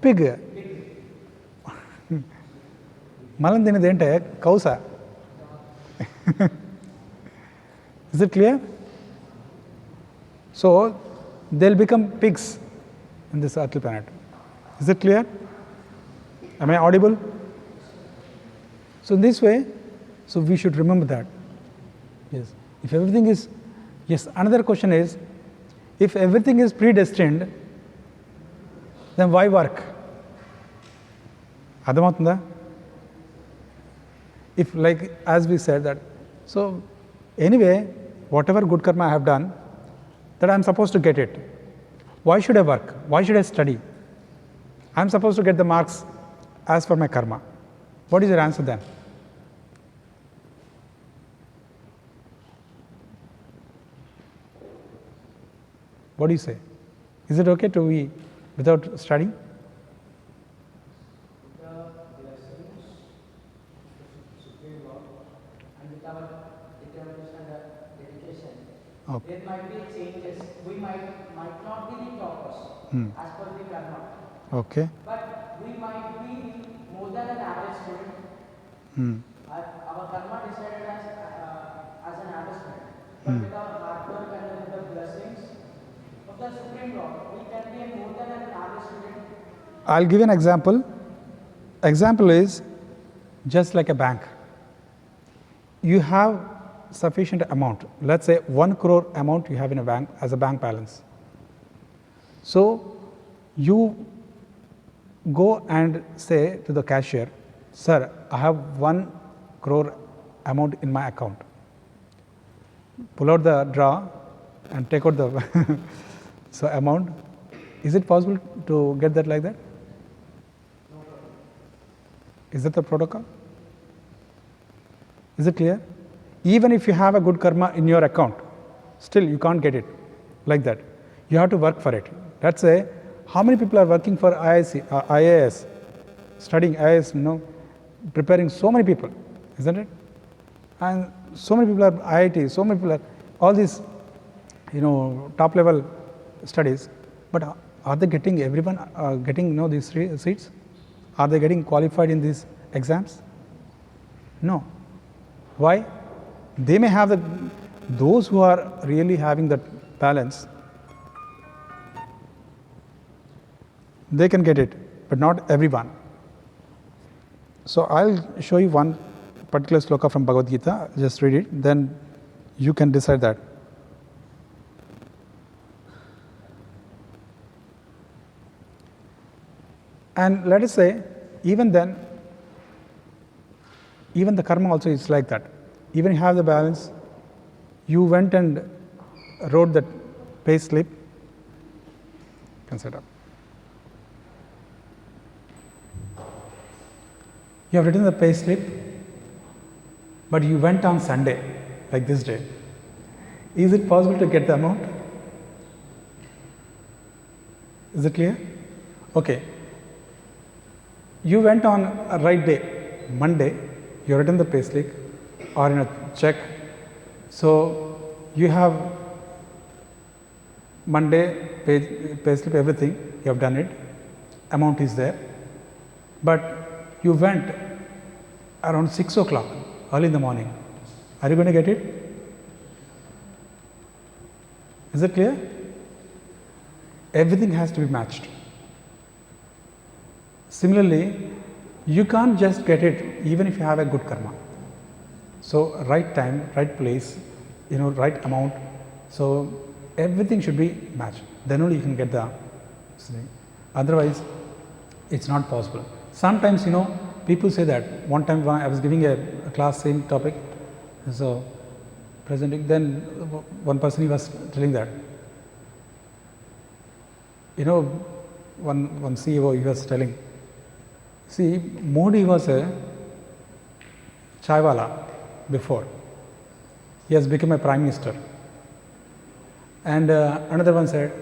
Pig. మలం తినేది ఏంటే? కౌసా? Is it clear? So they'll become pigs in this earthly planet. Is it clear? Am I audible? So in this way, so we should remember that. Yes. If everything is, yes, another question is, if everything is predestined, then why work? అర్థమవుతుందా? If like as we said that, so anyway, whatever good karma I have done, that I am supposed to get it. Why should I work? Why should I study? I am supposed to get the marks as per my karma. What is your answer then? What do you say? Is it okay to be without studying? Okay. There might be changes. We might not be the toppers as per the karma. Okay. But we might be more than an average student. Our karma decided as an average student. But with our hard work and with the blessings of the Supreme Lord, we can be more than an average student. I'll give you an example. Example is just like a bank. You have sufficient amount, let's say 1 crore amount you have in a bank as a bank balance. So you go and say to the cashier, sir, I have 1 crore amount in my account. Pull out the drawer and take out the so amount. Is it possible to get that like that? Is that the protocol? Is it clear? Even if you have a good karma in your account, still you can't get it like that. You have to work for it. Let's say, how many people are working for IAS, studying IAS, preparing so many people, isn't it? And so many people are IIT, so many people are all these, top level studies. But are they getting everyone getting these seats? Are they getting qualified in these exams? No. Why? They may have those who are really having that balance, they can get it, but not everyone. So I'll show you one particular sloka from Bhagavad Gita, just read it, then you can decide that. And let us say, even then, even the karma also is like that. Even you have the balance, you went and wrote that pay slip, consider. You have written the pay slip, but you went on Sunday, like this day. Is it possible to get the amount? Is it clear? Okay. You went on a right day, Monday, you have written the pay slip or in a check. So you have Monday pay slip, everything, you have done it, amount is there. But you went around 6 o'clock, early in the morning. Are you going to get it? Is it clear? Everything has to be matched. Similarly, you can't just get it even if you have a good karma. So right time, right place, right amount. So everything should be matched. Then only you can get the thing. Otherwise, it's not possible. Sometimes, people say that. One time I was giving a class, same topic, so presenting, then one person, he was telling that, one CEO, he was telling, see, Modi was a chaiwala before. He has become a prime minister. And another one said,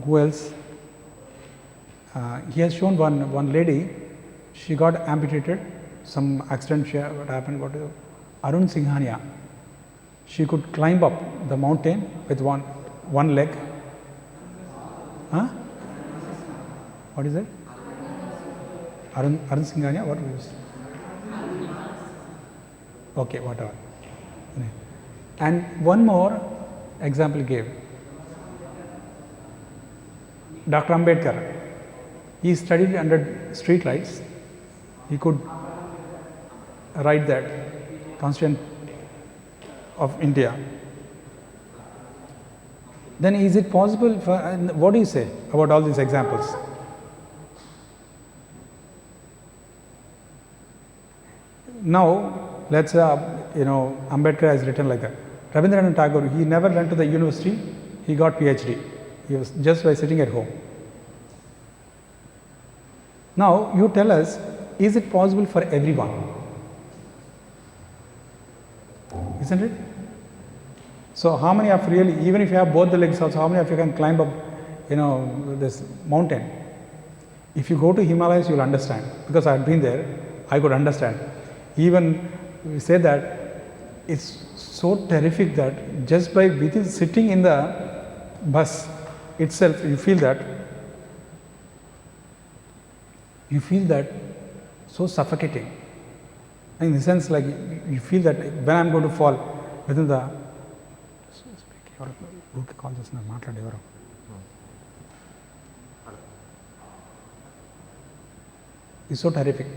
who else? He has shown one lady, she got amputated, some accident, what happened, Arun Singhania. She could climb up the mountain with one leg. Huh? What is it? Arun Singhania, what was it? Okay, whatever. And one more example gave. Dr. Ambedkar. He studied under street lights. He could write that Constitution of India. Then is it possible for, what do you say about all these examples? Now, let's say, Ambedkar has written like that. Rabindranath Tagore, he never went to the university, he got PhD. He was just by sitting at home. Now, you tell us, is it possible for everyone? Isn't it? So, how many of really, even if you have both the legs also, how many of you can climb up, this mountain? If you go to Himalayas, you will understand. Because I had been there, I could understand. Even we say that it's so terrific that just by sitting in the bus itself, you feel that so suffocating. In the sense, like you feel that when I'm going to fall within the it's so terrific,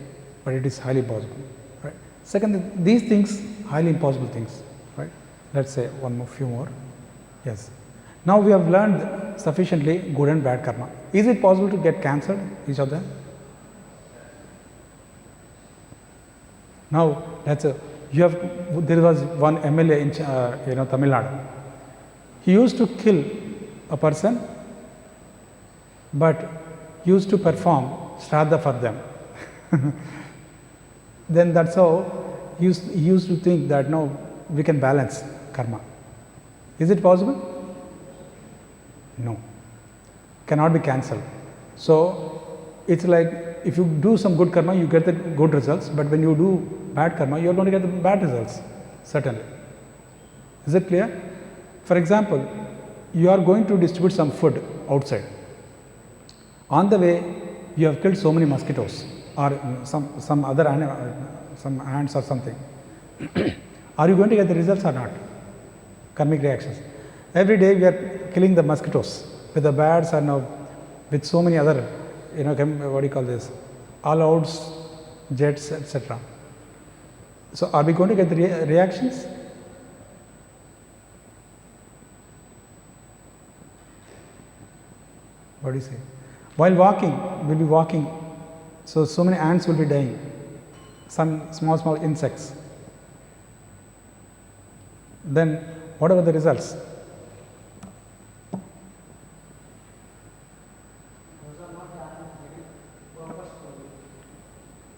but it is highly possible. Right? Second, these things, highly impossible things. Right? Let's say few more. Yes. Now we have learned sufficiently good and bad karma. Is it possible to get cancelled, each of them? Now, there was one MLA in Tamil Nadu. He used to kill a person, but used to perform Shraddha for them. Then that's how he used to think that no, we can balance karma. Is it possible? No. Cannot be cancelled. So, it's like if you do some good karma, you get the good results, but when you do bad karma, you are going to get the bad results, certainly. Is it clear? For example, you are going to distribute some food outside. On the way, you have killed so many mosquitoes or some other animal, some ants or something. Are you going to get the results or not? Karmic reactions. Every day we are killing the mosquitoes with the bats and with so many other, what do you call this, all-outs, jets, etc. So are we going to get the reactions? What do you say? While walking, we'll be walking, so many ants will be dying, some small insects. Then what are the results?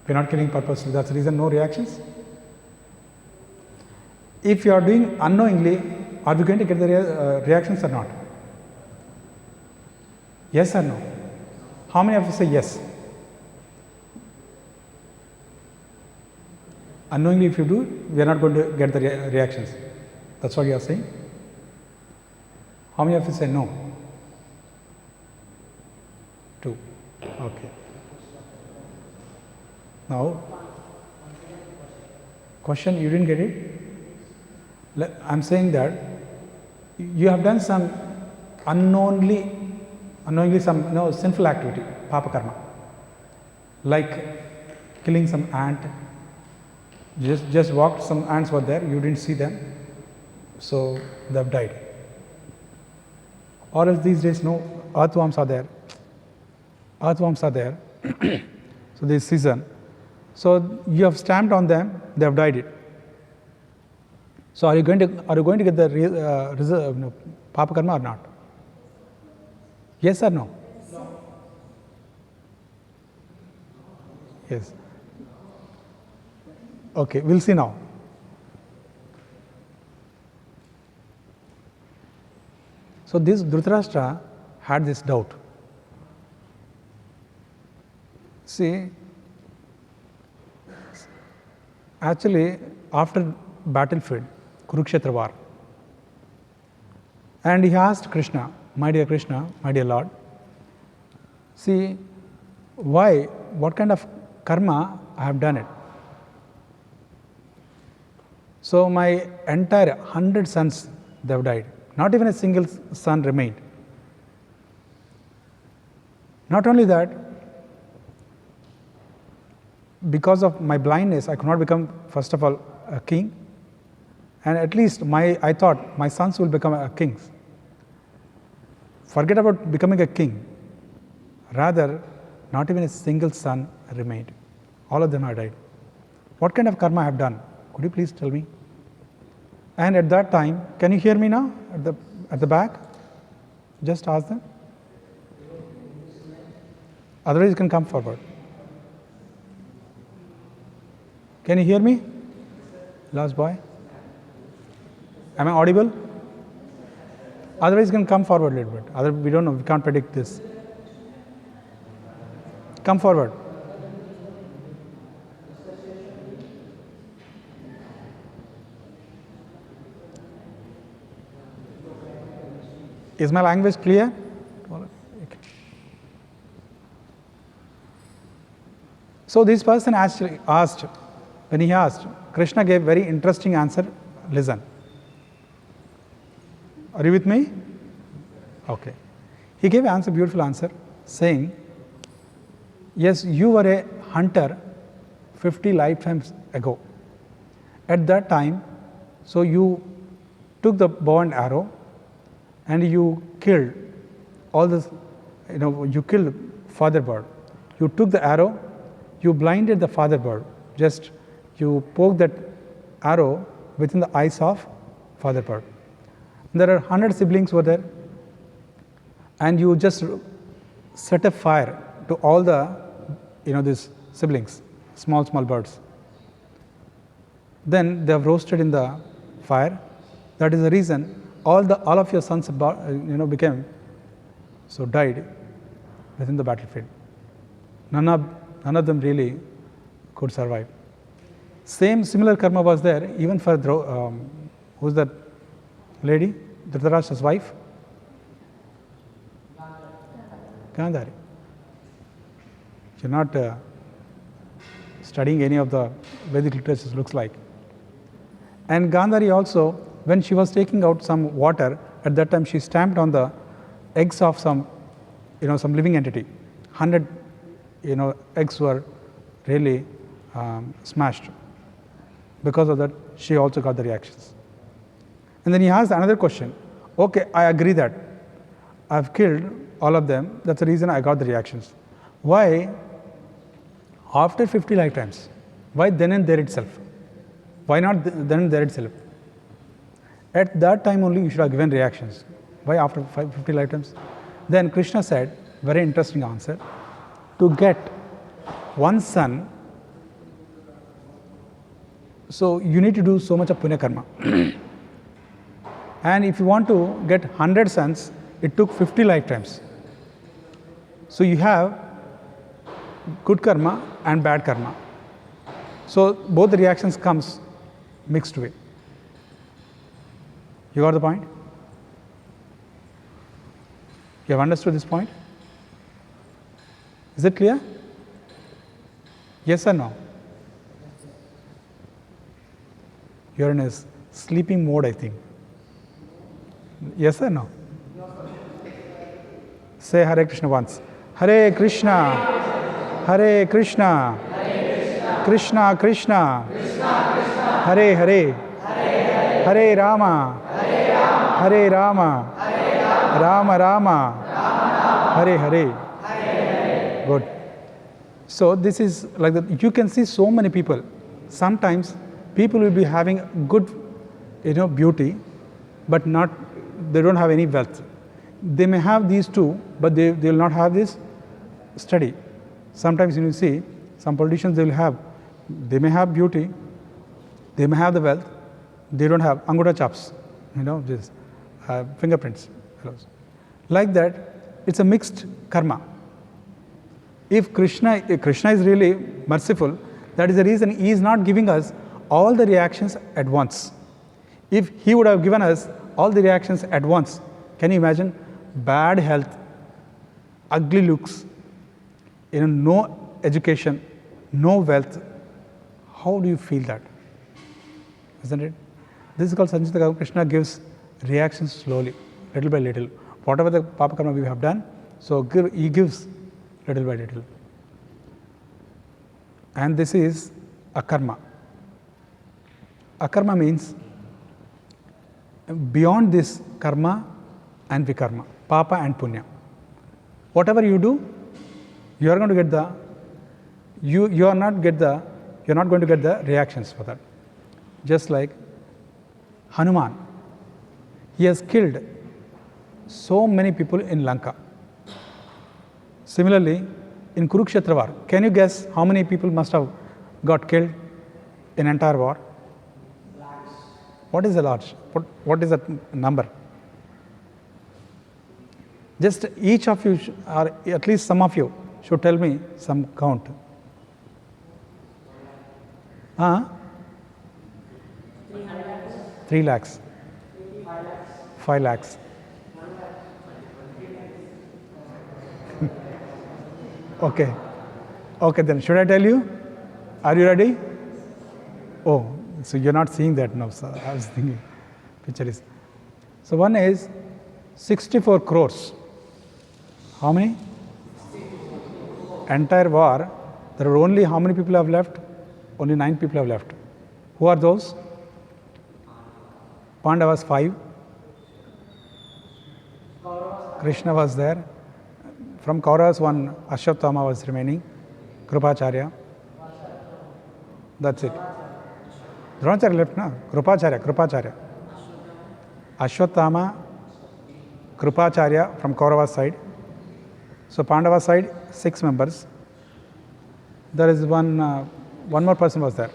We're not killing purposely, that's the reason no reactions. If you are doing unknowingly, are we going to get the reactions or not? Yes or no? How many of you say yes? Unknowingly if you do, we are not going to get the reactions. That's what you are saying? How many of you say no? 2. Okay. Now, question, you didn't get it? I'm saying that you have done some unknowingly some sinful activity, papa karma, like killing some ant. Just walked, some ants were there, you didn't see them, so they have died. Or else these days, no, earthworms are there. So this season, so you have stamped on them, they have died. So are you going to get the papa karma or not? Yes or no? No. Yes. Okay, we'll see now. So this Dhritarashtra had this doubt. See, actually after battlefield, Kurukshetra war, and he asked Krishna, my dear Lord, see, what kind of karma I have done it? So my entire 100 sons, they have died. Not even a single son remained. Not only that, because of my blindness, I could not become, first of all, a king. And at least I thought my sons will become kings. Forget about becoming a king. Rather, not even a single son remained. All of them have died. What kind of karma I have done? Could you please tell me? And at that time, can you hear me now at the back? Just ask them. Otherwise, you can come forward. Can you hear me? Last boy. Am I audible? Otherwise, you can come forward a little bit. Otherwise, we don't know. We can't predict this. Come forward. Is my language clear? So this person actually asked, when he asked, Krishna gave very interesting answer. Listen. Are you with me? Okay. He gave an answer, beautiful answer, saying, yes, you were a hunter 50 lifetimes ago. At that time, so you took the bow and arrow and you killed all this, you killed father bird. You took the arrow, you blinded the father bird. Just you poked that arrow within the eyes of father bird. There are 100 siblings were there, and you just set a fire to all the, these siblings, small birds. Then they have roasted in the fire. That is the reason all of your sons, became, so died within the battlefield. None of them really could survive. Similar karma was there even for who's that lady? Dhritarashtra's wife? Gandhari. You're not studying any of the Vedic literatures, looks like. And Gandhari also, when she was taking out some water, at that time she stamped on the eggs of some, some living entity. 100, eggs were really smashed. Because of that, she also got the reactions. And then he asked another question. Okay, I agree that I've killed all of them. That's the reason I got the reactions. Why, after 50 lifetimes? Why then and there itself? Why not then and there itself? At that time only you should have given reactions. Why after 50 lifetimes? Then Krishna said, very interesting answer, to get one son, so you need to do so much of punya karma. And if you want to get 100 sons, it took 50 lifetimes. So you have good karma and bad karma. So both the reactions comes mixed way. You got the point? You have understood this point? Is it clear? Yes or no? You're in a sleeping mode, I think. Yes or no? Say Hare Krishna once. Hare Krishna, Hare Krishna, Krishna Krishna, Hare Hare, Hare Rama, Hare Rama, Rama Rama, Hare Hare. Good. So this is like that. You can see so many people. Sometimes people will be having good, beauty, but they don't have any wealth. They may have these two, but they will not have this study. Sometimes you see some politicians, they may have beauty, they may have the wealth, they don't have anguta chops, this fingerprints. Like that, it's a mixed karma. If Krishna is really merciful, that is the reason he is not giving us all the reactions at once. If he would have given us all the reactions at once, can you imagine? Bad health, ugly looks, no education, no wealth. How do you feel that? Isn't it? This is called Sanchita Karma. Krishna gives reactions slowly, little by little. Whatever the papa karma we have done, so he gives little by little. And this is akarma. Akarma means beyond this karma and vikarma, papa and punya. Whatever you do, you are going to get you're not going to get the reactions for that. Just like Hanuman, he has killed so many people in Lanka. Similarly, in Kurukshetra war, can you guess how many people must have got killed in entire war? What is the large? What is that number? Just each of you, or at least some of you, should tell me some count. 3 lakhs. 5 lakhs. Okay. Okay, then should I tell you? Are you ready? Oh, so you're not seeing that now, sir. I was thinking, picture is. So one is 64 crores. How many? Entire war, there are only how many people have left? Only 9 people have left. Who are those? Pandavas 5. Krishna was there. From Kauravas, one Ashwatthama was remaining. Krupacharya. That's it. Dronacharya left, no? Krupacharya. Ashwatthama, Krupacharya from Kauravas side. So Pandava side, 6 members. There is one more person was there.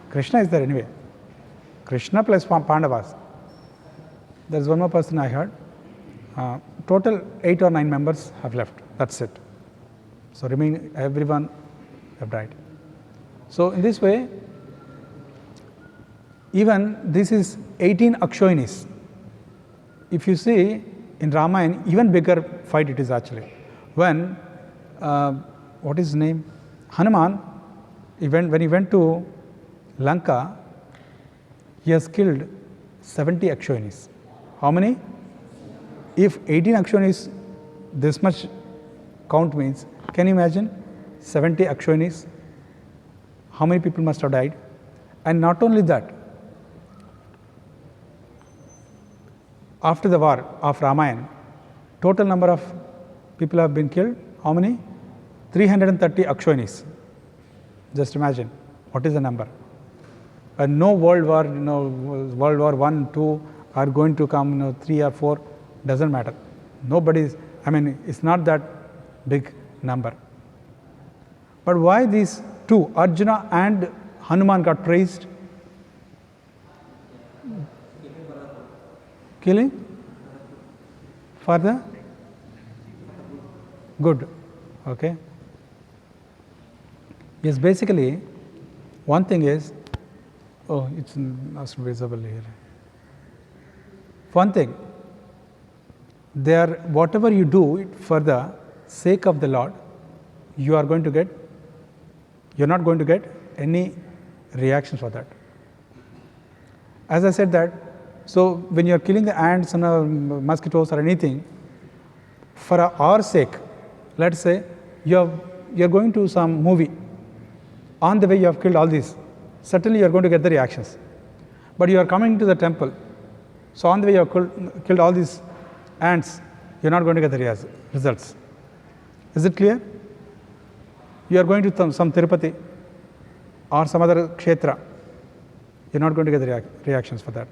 Krishna is there anyway. Krishna plus Pandavas. There is one more person I heard. Total 8 or 9 members have left. That's it. So remaining everyone have died. So in this way, even this is 18 Akshoinis. If you see in Ramayana, even bigger fight it is actually. When, what is his name? Hanuman, when he went to Lanka, he has killed 70 Akshoinis. How many? If 18 Akshoinis, this much count means, can you imagine 70 Akshoinis? How many people must have died? And not only that, after the war of Ramayana, total number of people have been killed. How many? 330 Akshoinis. Just imagine what is the number. No world war, World War 1, 2 are going to come, 3 or 4, doesn't matter. Nobody's, it's not that big number. But why these two, Arjuna and Hanuman, got praised? Killing? For the good. Okay. Yes, basically, one thing is, it's not visible here. One thing, whatever you do it for the sake of the Lord, you're not going to get any reactions for that. As I said that, so when you're killing the ants and mosquitoes or anything, for our sake, let's say you're going to some movie, on the way you have killed all these, certainly you're going to get the reactions. But you are coming to the temple, so on the way you have killed all these ants, you're not going to get the results. Is it clear? You are going to some Tirupati or some other kshetra, you're not going to get the reactions for that.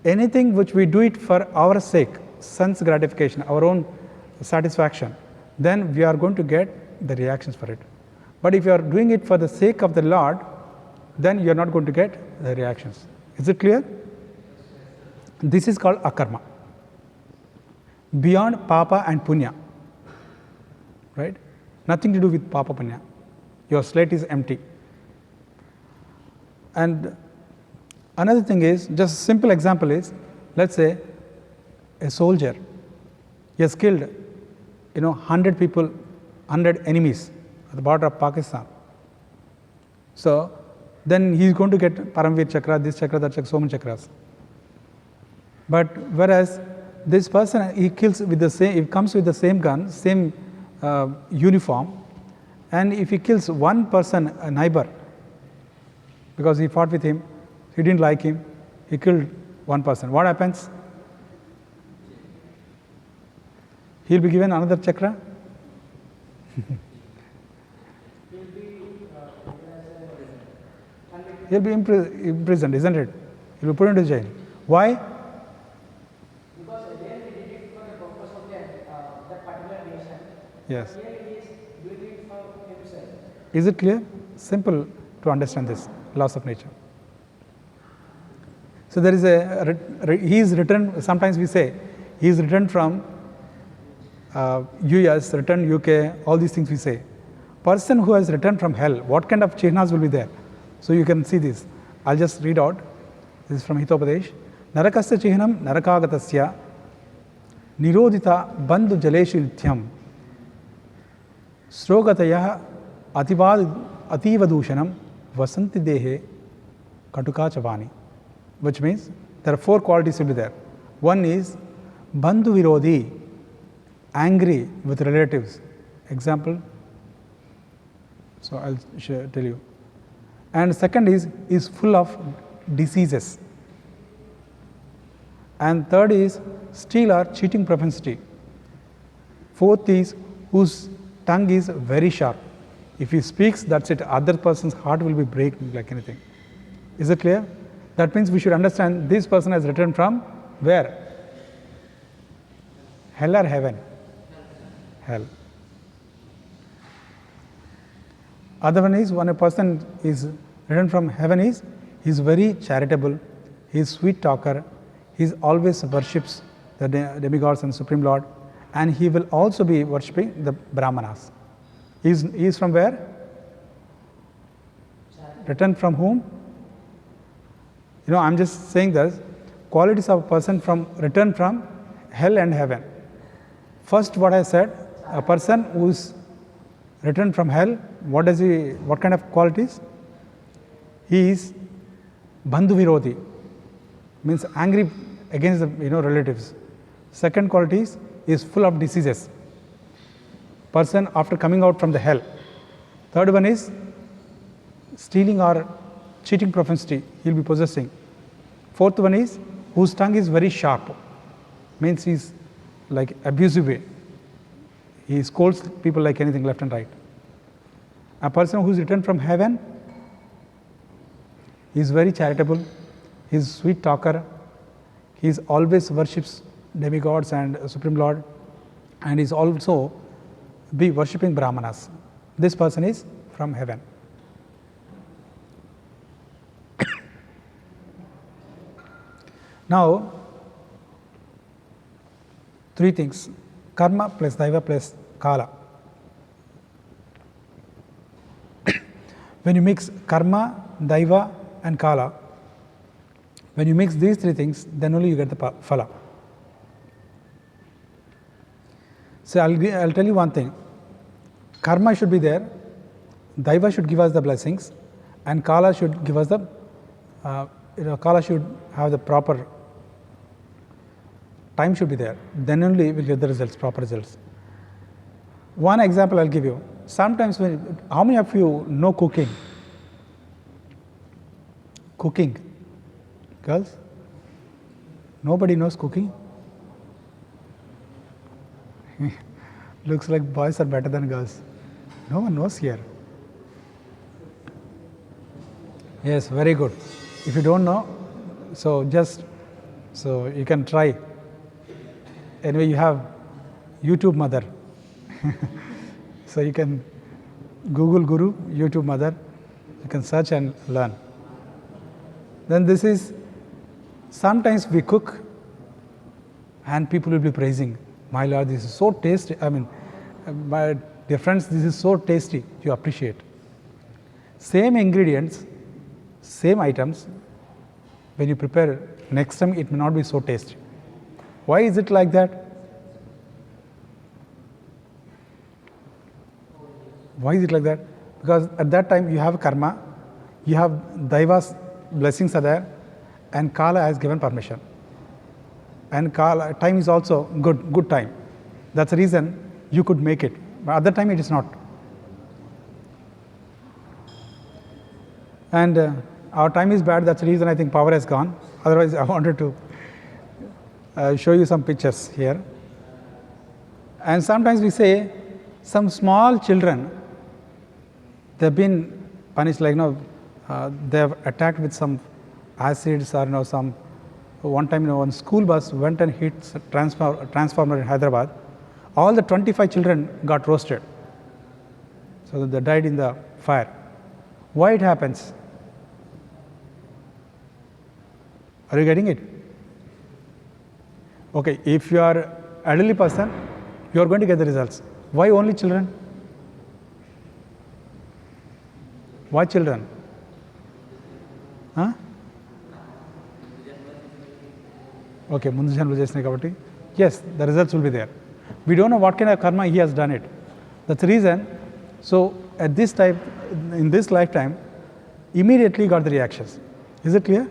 Anything which we do it for our sake, sense gratification, our own satisfaction, then we are going to get the reactions for it. But if you are doing it for the sake of the Lord, then you are not going to get the reactions. Is it clear? This is called akarma. Beyond papa and punya. Right? Nothing to do with papa punya. Your slate is empty. And another thing is, just a simple example is, let's say a soldier, he has killed 100 people, 100 enemies at the border of Pakistan. So then he is going to get Paramveer Chakra, this Chakra, that Chakra, so many chakras. But whereas this person, he comes with the same gun, same uniform, and if he kills one person, a neighbor, because he fought with him, he didn't like him, he killed one person. What happens? He'll be given another chakra. He'll be imprisoned, isn't it? He'll be put into jail. Why? Because again he did it for the purpose of that particular nation. Yes. Here he is doing it for himself. Is it clear? Simple to understand this laws of nature. So there is he is returned, sometimes we say, he is returned from US, returned UK, all these things we say. Person who has returned from hell, what kind of chihnas will be there? So you can see this. I'll just read out. This is from Hitopadesh. Narakasya chihnam narakagatasya nirodita bandhu jaleshu nityam srogatayah ativadushanam vasanti dehe katuka chavani. Which means there are 4 qualities will be there. One is bandhu virodhi, angry with relatives. Example. So I'll tell you. And second is full of diseases. And third is steal or cheating propensity. Fourth is whose tongue is very sharp. If he speaks, that's it. Other person's heart will be breaking like anything. Is it clear? That means we should understand this person has returned from where? Hell or heaven? Hell. Other one is when a person is returned from heaven is, he is very charitable, he is sweet talker, he is always worships the demigods and Supreme Lord, and he will also be worshipping the Brahmanas. He is from where? Returned from whom? I'm just saying this, qualities of a person returned from hell and heaven. First what I said, a person who is returned from hell, what kind of qualities? He is bandhu virodhi, means angry against the relatives. Second quality is full of diseases, person after coming out from the hell. Third one is stealing or cheating propensity, he will be possessing. Fourth one is whose tongue is very sharp, means he is like abusive way. He scolds people like anything left and right. A person who is returned from heaven, he is very charitable, he is sweet talker, he is always worships demigods and Supreme Lord, and is also be worshipping Brahmanas. This person is from heaven. Now, three things: karma plus daiva plus kala. When you mix karma, daiva and kala, when you mix these three things, then only you get the phala. So I'll tell you one thing: karma should be there, daiva should give us the blessings, and kala should give us the kala should have the proper time should be there. Then only we'll get the results, proper results. One example I'll give you. Sometimes how many of you know cooking? Cooking, girls? Nobody knows cooking? Looks like boys are better than girls. No one knows here. Yes, very good. If you don't know, so you can try. Anyway, you have YouTube mother. So you can Google Guru, YouTube mother, you can search and learn. Then this is, sometimes we cook and people will be praising, my Lord, this is so tasty. I mean, my dear friends, this is so tasty, you appreciate. Same ingredients, same items, when you prepare, next time it may not be so tasty. Why is it like that? Why is it like that? Because at that time you have karma, you have daiva's blessings are there, and kala has given permission. And kala time is also good time. That's the reason you could make it. But at that time it is not. And our time is bad. That's the reason I think power has gone. Otherwise, I wanted to show you some pictures here. And sometimes we say some small children, they've been punished, like they have attacked with some acids or some. One time, one school bus went and hit transformer in Hyderabad. All the 25 children got roasted. So they died in the fire. Why it happens? Are you getting it? Okay, if you are elderly person, you are going to get the results. Why only children? Why children? Huh? Okay, mundu janmalo chesina kabatti. Yes, the results will be there. We don't know what kind of karma he has done it. That's the reason. So at this time, in this lifetime, immediately got the reactions. Is it clear?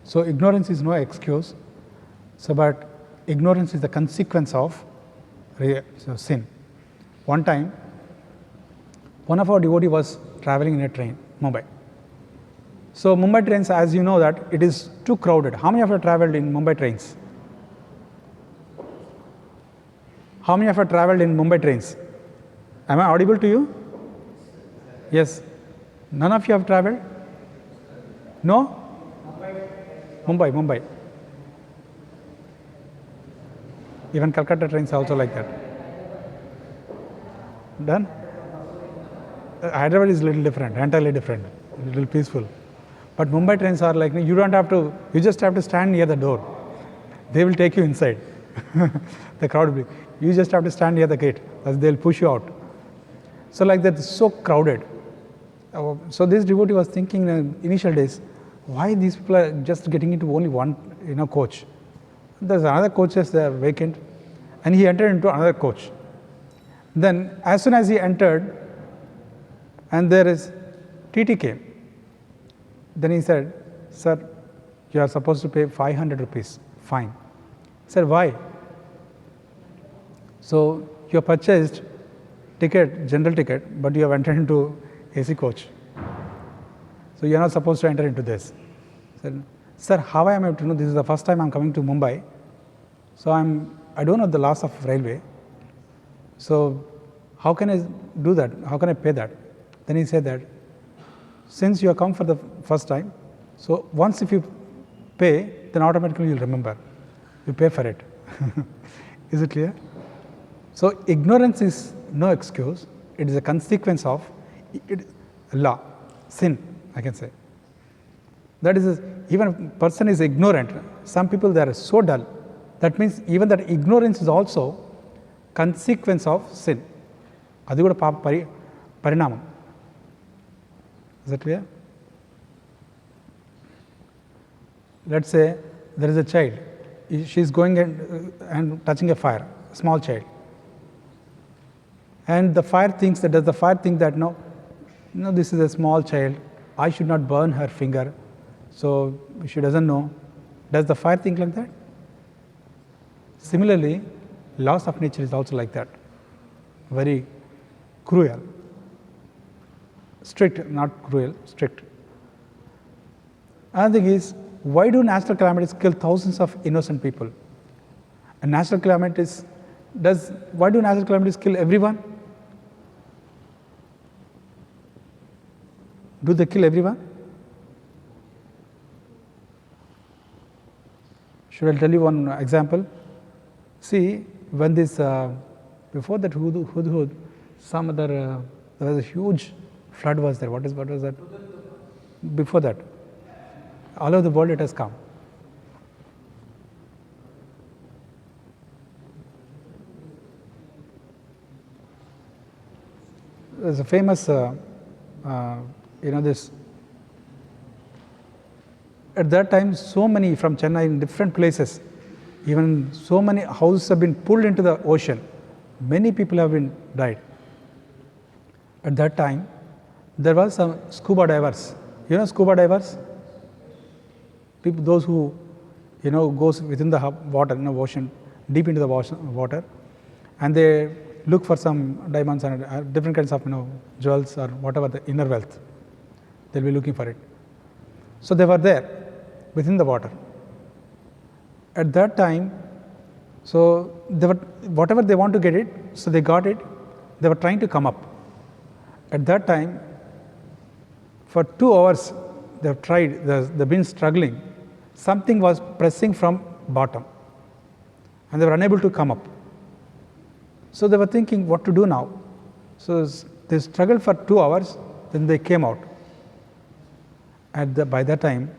So ignorance is no excuse. So, but ignorance is the consequence of sin. One time, one of our devotee was traveling in a train, Mumbai. So Mumbai trains, as you know, that it is too crowded. How many of you have traveled in Mumbai trains? How many of you have traveled in Mumbai trains? Am I audible to you? Yes. None of you have traveled? No? Mumbai. Even Calcutta trains are also like that. Done? Hyderabad is a little different, entirely different, a little peaceful. But Mumbai trains are like, you don't have to, you just have to stand near the door. They will take you inside. The crowd will be, you just have to stand near the gate, as they'll push you out. So like that, it's so crowded. So this devotee was thinking in the initial days, why these people are just getting into only one coach? There's another coaches, they are vacant. and he entered into another coach. Then as soon as he entered, and there is TT came. Then he said, "Sir, you are supposed to pay 500 rupees fine." He said, "Why?" "So you have purchased ticket, general ticket, but you have entered into AC coach. So you are not supposed to enter into this." I said, "Sir, how am I to know? This is the first time I am coming to Mumbai. So I don't know the laws of railway. So how can I do that? How can I pay that?" Then he said that, "Since you have come for the first time, so once if you pay, then automatically you'll remember. You pay for it." Is it clear? So ignorance is no excuse. It is a consequence of law, sin, I can say. That is, even a person is ignorant. Some people, they are so dull. That means even that ignorance is also consequence of sin. Adi kuda parinamam. Is that clear? Let's say there is a child. She is going and touching a fire, a small child. And the fire thinks that, does the fire think that, no, this is a small child, I should not burn her finger, so she doesn't know. Does the fire think like that? Similarly, laws of nature is also like that. Very cruel. Strict, not cruel, strict. Another thing is, why do natural calamities kill thousands of innocent people? And natural calamities, why do natural calamities kill everyone? Do they kill everyone? Should I tell you one example? See, when this, before that Hudhud, some other, there was a huge flood was there. What was that? Before that, all over the world it has come. There's a famous, this. At that time, so many from Chennai in different places, even so many houses have been pulled into the ocean. Many people have been died. At that time, there was some scuba divers. You know scuba divers? People, those who, goes within the water, ocean, deep into the water, and they look for some diamonds and different kinds of, jewels or whatever, the inner wealth. They'll be looking for it. So they were there within the water. At that time, so they were, whatever they want to get it, so they got it, they were trying to come up. At that time, for 2 hours, they have tried, they've been struggling. Something was pressing from bottom, and they were unable to come up. So they were thinking what to do now. So they struggled for 2 hours, then they came out. By that time,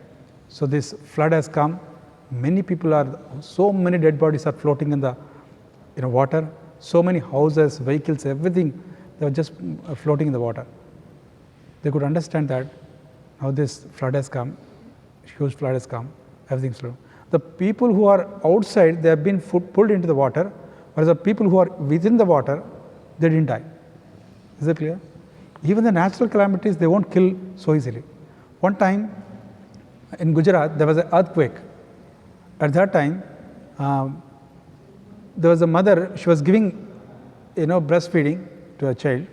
so this flood has come. Many people so many dead bodies are floating in the water. So many houses, vehicles, everything, they were just floating in the water. They could understand that now this flood has come, huge flood has come, everything's slow. The people who are outside, they have been pulled into the water, whereas the people who are within the water, they didn't die. Is that clear? Even the natural calamities, they won't kill so easily. One time in Gujarat, there was an earthquake. At that time, there was a mother, she was giving, breastfeeding to a child,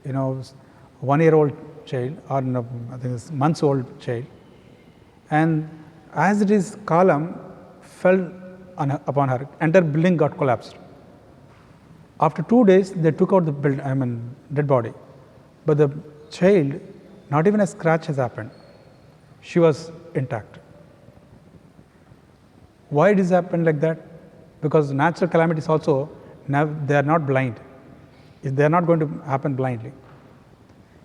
1-year-old child, or I think it's months-old child. And as it is column fell upon her, entire building got collapsed. After 2 days, they took out the dead body. But the child, not even a scratch has happened. She was intact. Why it has happened like that? Because natural calamities also, they are not blind. They are not going to happen blindly.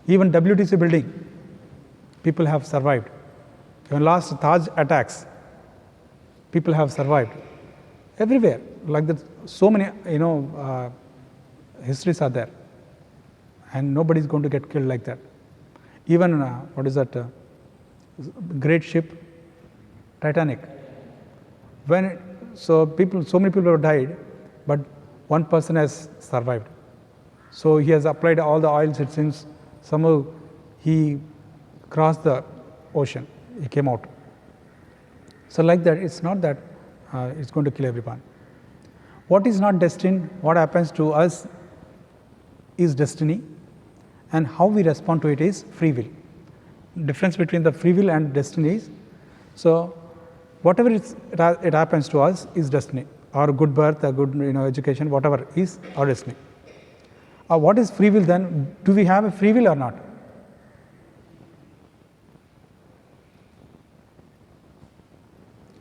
Even WTC building, people have survived. Even last Taj attacks, people have survived. Everywhere, like that, so many, histories are there. And nobody is going to get killed like that. Even, great ship, Titanic. So many people have died, but one person has survived. So he has applied all the oils, it seems, somehow he crossed the ocean, he came out. So like that, it's not that it's going to kill everyone. What is not destined, what happens to us is destiny, and how we respond to it is free will. Difference between the free will and destiny is, so whatever it happens to us is destiny, or good birth, a good education, whatever is our destiny. What is free will then? Do we have a free will or not?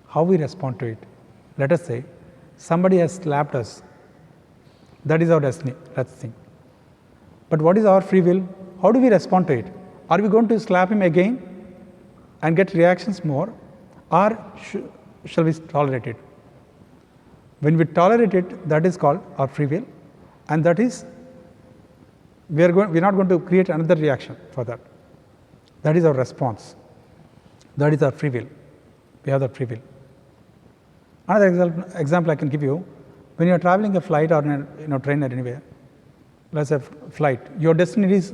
How we respond to it. Let us say somebody has slapped us. That is our destiny, that's the thing. But what is our free will? How do we respond to it? Are we going to slap him again and get reactions more, or shall we tolerate it? When we tolerate it, that is called our free will, and that is, we are not going to create another reaction for that. That is our response. That is our free will. We have the free will. Another example I can give you, when you are traveling a flight or train or anywhere, let's say flight, your destination is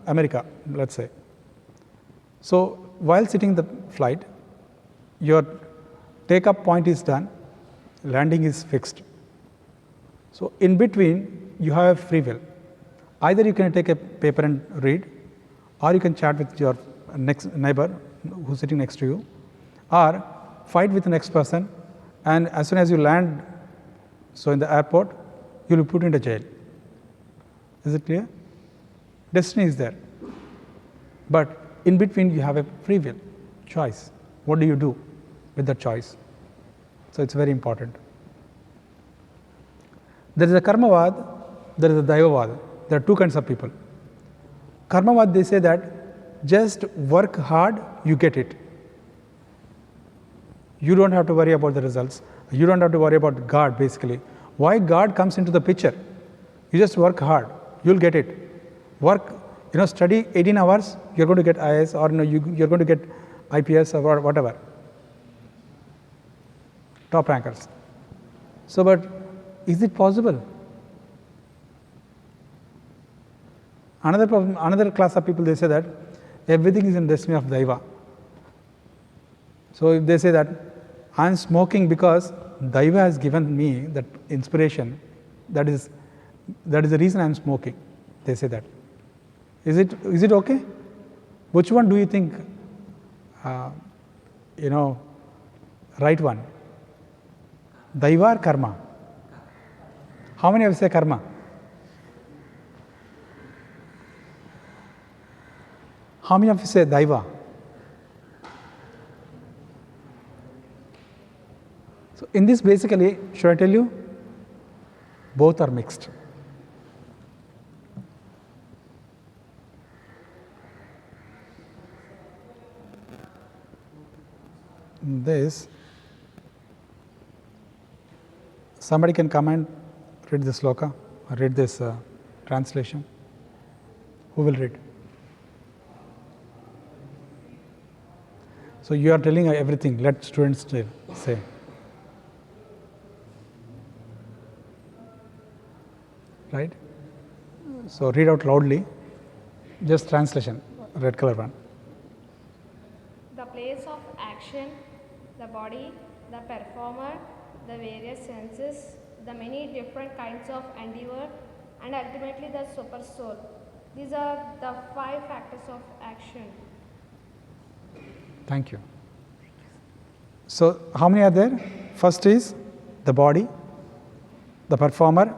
America, let's say. So while sitting in the flight, your take-up point is done, landing is fixed. So in between, you have free will. Either you can take a paper and read, or you can chat with your next neighbor who's sitting next to you, or fight with the next person, and as soon as you land, so in the airport, you'll be put into jail. Is it clear? Destiny is there. But in between, you have a free will, choice. What do you do with that choice? So it's very important. There is a karmavad, there is a daivavad. There are two kinds of people. Karmavad, they say that just work hard, you get it. You don't have to worry about the results. You don't have to worry about God, basically. Why God comes into the picture? You just work hard, you'll get it. Work, study 18 hours, you're going to get IAS, or you're going to get IPS or whatever. Top rankers. So, but is it possible? Another class of people, they say that everything is in destiny of Daiva. So if they say that I am smoking because Daiva has given me that inspiration, that is the reason I am smoking. They say that. Is it okay? Which one do you think, right one? Daiva or karma? How many of you say karma? How many of you say Daiva? So in this, basically, should I tell you? Both are mixed. This, somebody can come and read this sloka, or read this translation. Who will read? So you are telling everything, let students say. Right? So read out loudly, just translation, red color one. The place of action, the body, the performer, the various senses, the many different kinds of endeavor, and ultimately the super soul. These are the 5 factors of action. Thank you. So how many are there? First is the body, the performer,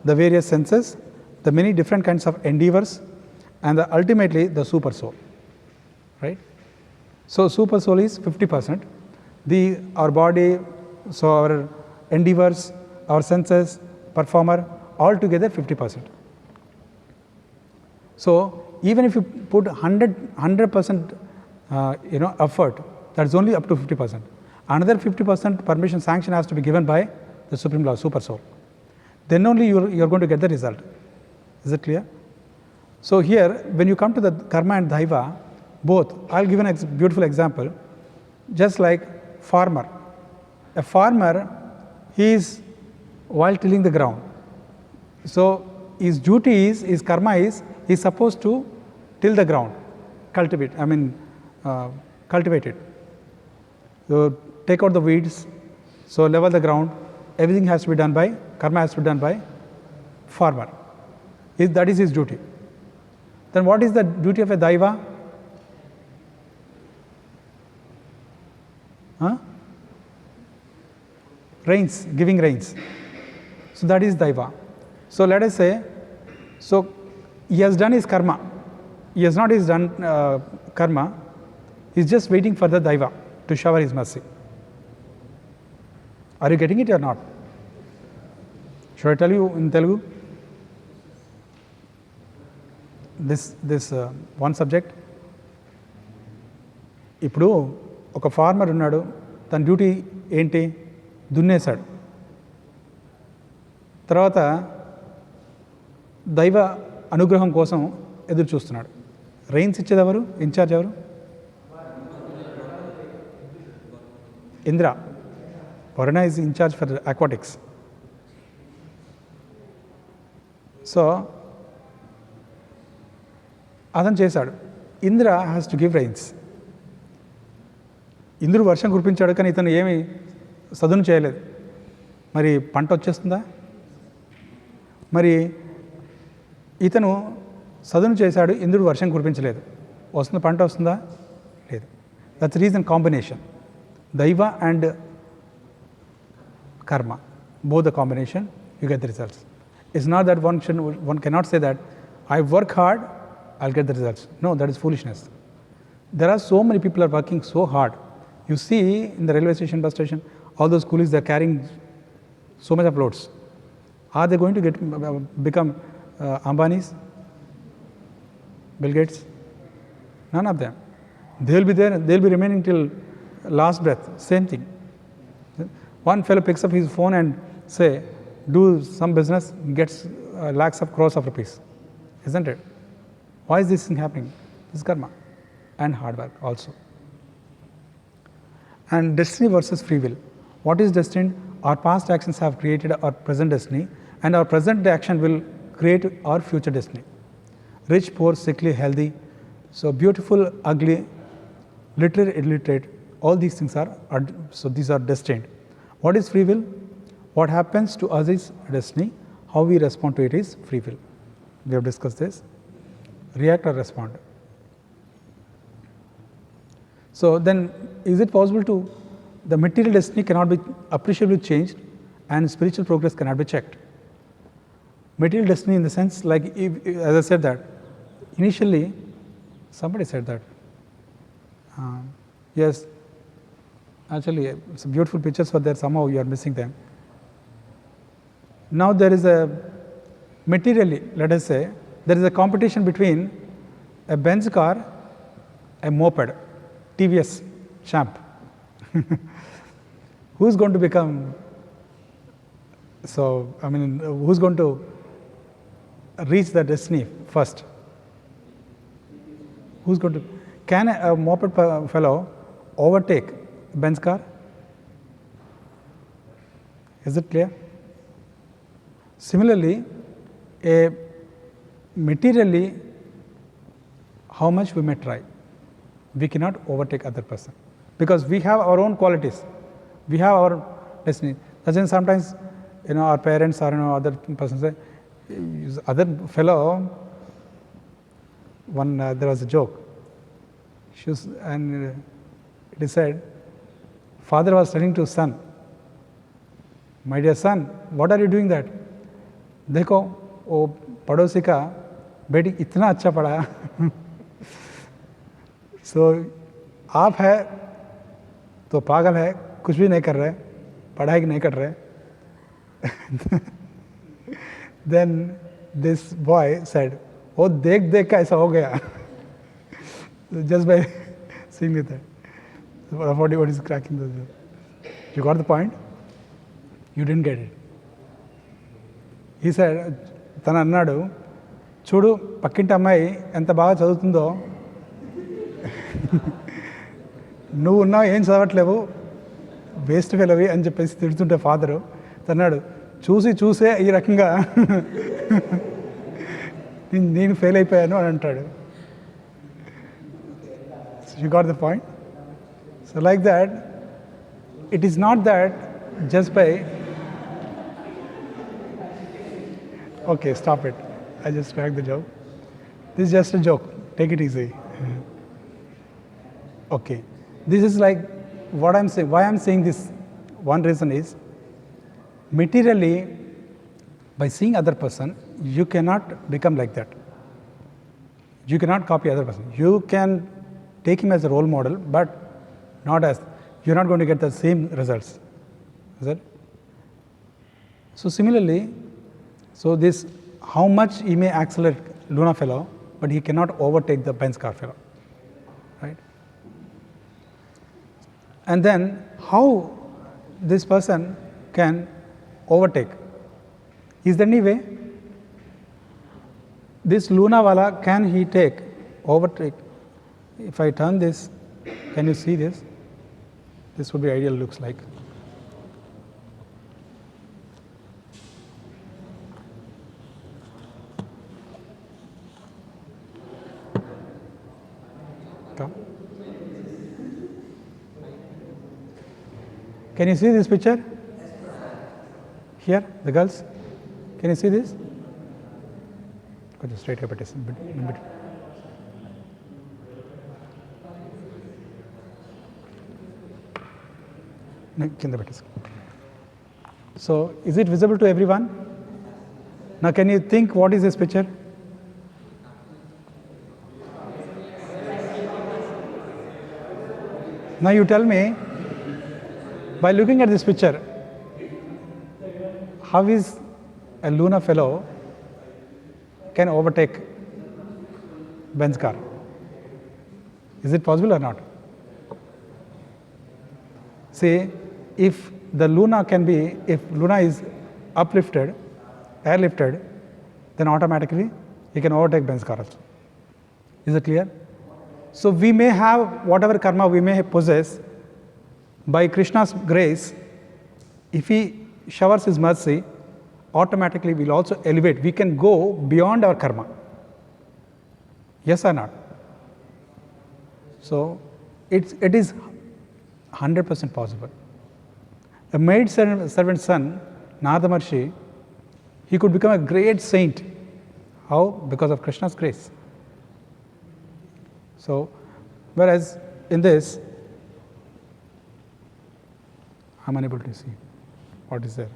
the various senses, the many different kinds of endeavors, and ultimately the super soul. Right? So super soul is 50%. Our body, so our endeavors, our senses, performer, all together 50%. So even if you put 100% effort, that's only up to 50%. Another 50% permission sanction has to be given by the Supreme Law, Super Soul. Then only you're going to get the result. Is it clear? So here, when you come to the karma and daiva, both, I'll give a beautiful example. Just like farmer. A farmer, he is, while tilling the ground, So his duty is, his karma is, he's supposed to till the ground, cultivate it. So take out the weeds, so level the ground, everything has to be done by, karma has to be done by farmer. That is his duty. Then what is the duty of a daiva? Rains, giving rains. So that is daiva. So let us say, so he has done his karma. He has not done karma. He is just waiting for the daiva to shower his mercy. Are you getting it or not? Should I tell you in Telugu? This one subject. ఇప్పుడు ఒక farmer ఉన్నాడు, తన duty ఏంటి? దున్నేశాడు. తర్వాత దైవ అనుగ్రహం కోసం ఎదురు చూస్తున్నాడు. రెయిన్స్ ఇచ్చేది ఎవరు? ఇన్ఛార్జ్ ఎవరు? Indra. Varuna is incharge for aquatics. So అతను చేశాడు. Indra has to give rains. ఇంద్రుడు వర్షం కురిపించాడు, కానీ ఇతను ఏమి సదును చేయలేదు. మరి పంట వచ్చేస్తుందా? మరి ఇతను సదును చేశాడు, ఇంద్రుడు వర్షం కురిపించలేదు. వస్తుంది, పంట వస్తుందా? లేదు. That's reason combination. దైవ అండ్ కర్మ, both the combination, you get the results. It's not that one cannot say that I work hard, I'll get the results. No, that is foolishness. There are so many people are working so hard. You see in the railway station, bus station, all those coolies, they are carrying so much of loads. Are they going to become Ambanis, Bill Gates? None of them. They will be there, they will be remaining till last breath. Same thing. One fellow picks up his phone and say, do some business, gets lakhs of crores of rupees. Isn't it? Why is this thing happening? This is karma and hard work also. And destiny versus free will. What is destined? Our past actions have created our present destiny, and our present action will create our future destiny. Rich, poor, sickly, healthy, so beautiful, ugly, literate, illiterate, all these things are so these are destined. What is free will? What happens to us is destiny. How we respond to it is free will. We have discussed this. React or respond. So then, is it possible to, the material destiny cannot be appreciably changed and spiritual progress cannot be checked. Material destiny in the sense, like, as I said that, initially, somebody said that, yes, actually, some beautiful pictures were there, somehow you are missing them. Now there is a, materially, let us say, there is a competition between a Benz car, a moped, TVS, Champ. Who's going to become, so, I mean, who's going to reach the destiny first? Who's going to, can a moped fellow overtake Benz car? Is it clear? Similarly, materially, how much we may try, we cannot overtake other person, because we have our own qualities, we have our destiny. That's why sometimes, our parents or other persons say, other fellow, there was a joke, and it is said, father was telling to son, my dear son, what are you doing that? देखो वो पड़ोसी का बेटी इतना अच्छा पढ़ा सो आप है तो पागल है, कुछ भी नहीं कर रहे, पढ़ाई नहीं कर रहे. Then this boy said, वो देख देख का ऐसा हो गया. Just by seeing that. What is cracking the joke? You got the point? You didn't get it. He said, తను అన్నాడు, చూడు పక్కింటి అమ్మాయి ఎంత బాగా చదువుతుందో, నువ్వు ఉన్నావు ఏం చదవట్లేవు, వేస్ట్ ఫెలోవి అని చెప్పేసి తిడుతుంటే ఫాదరు, అన్నాడు చూసే ఈ రకంగా నేను ఫెయిల్ అయిపోయాను అని అంటాడు. You got the point? So like that, it is not that just by... Okay, stop it. I just cracked the joke. This is just a joke. Take it easy. Okay. This is like what I'm saying. Why I'm saying this, one reason is, materially, by seeing other person, you cannot become like that. You cannot copy other person. You can take him as a role model, but not as... You're not going to get the same results. Is it? So similarly, so this, how much he may accelerate Luna fellow, but he cannot overtake the Benz car fellow, right? And then how this person can overtake? Is there any way? This Luna wala, can he overtake? If I turn this, can you see this? This would be ideal, looks like. Come. Can you see this picture? Here, the girls. Can you see this? Go just straight up it is. So, is it visible to everyone? Now, can you think what is this picture? Now, you tell me, by looking at this picture, how is a Luna fellow can overtake Benz car? Is it possible or not? See, if the Luna if Luna is uplifted, airlifted, then automatically he can overtake Benz car also. Is it clear? So we may have whatever karma we may possess, by Krishna's grace, if he showers his mercy, automatically we'll also elevate. We can go beyond our karma. Yes or not? So it is 100% possible. A maid servant son, Narada Maharshi, he could become a great saint. How? Because of Krishna's grace. So, whereas in this, I'm unable to see what is there.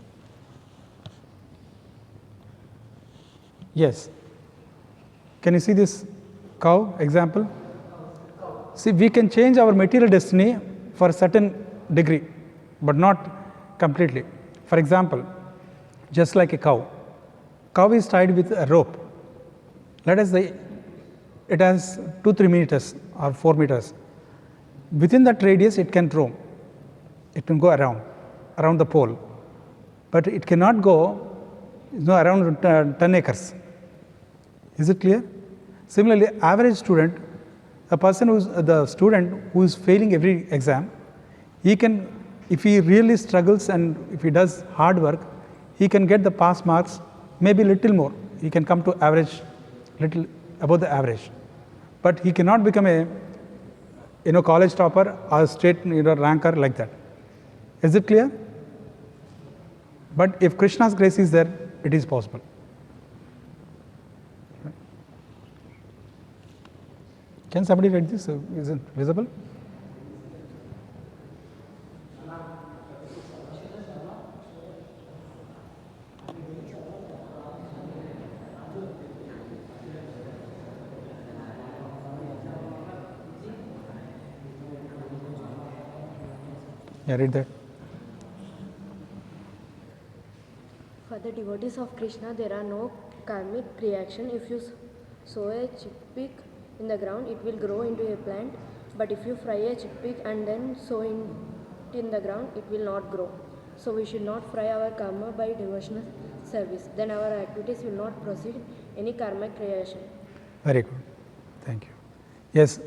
Yes. Can you see this cow example? See, we can change our material destiny for a certain degree, but not completely. For example, just like a cow. Cow is tied with a rope. Let us say it has 2-3 meters or 4 meters. Within that radius, it can roam. It can go around the pole. But it cannot go around 10 acres. Is it clear? Similarly, average student, the student who is failing every exam, he can, if he really struggles and if he does hard work, he can get the pass marks, maybe little more. He can come to average, little above the average. But he cannot become a college topper or state ranker like that. Is it clear? But if Krishna's grace is there, it is possible. Can somebody read this? Is it visible? Yeah, read that. For the devotees of Krishna, there are no karmic reaction. If you sow a chickpea in the ground, it will grow into a plant. But if you fry a chickpea and then sow it in the ground, it will not grow. So we should not fry our karma by devotional service. Then our activities will not proceed any karmic reaction. Very good. Thank you. Yes,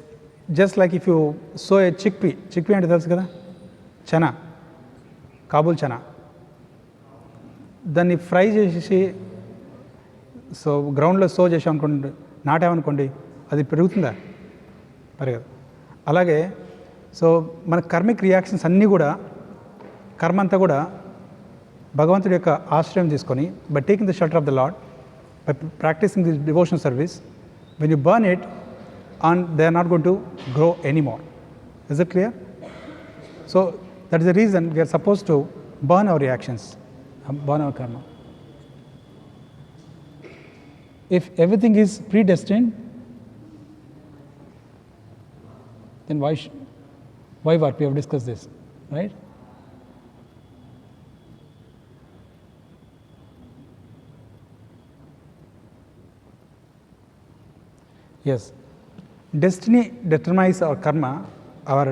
just like if you sow a chickpea ante telusu kada? Chana, Kabul chana. దాన్ని fry చేసేసి so గ్రౌండ్లో so చేసామనుకోండి, నాటామనుకోండి, అది పెరుగుతుందా? పెరగదు. అలాగే so మన karmic reactions అన్నీ కూడా, కర్మ అంతా కూడా భగవంతుడి యొక్క ఆశ్రయం తీసుకొని, by taking the shelter of the lord, by practising the devotional service, when you burn it and they are not going to grow anymore. Is it clear? So that is the reason we are supposed to burn our reactions, burn our karma. If everything is predestined, then why what? We have discussed this, right? Yes. Destiny determines our karma, our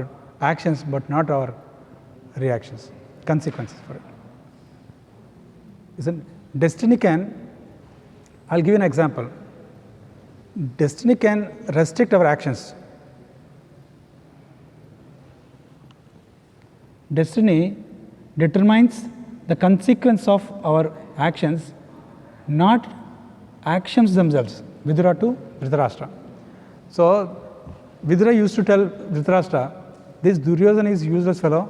actions, but not our reactions, consequences for it. Isn't destiny can, I'll give you an example. Destiny can restrict our actions. Destiny determines the consequence of our actions, not actions themselves. Vidura to Dhritarashtra. So Vidura used to tell Dhritarashtra, this Duryodhana is useless fellow,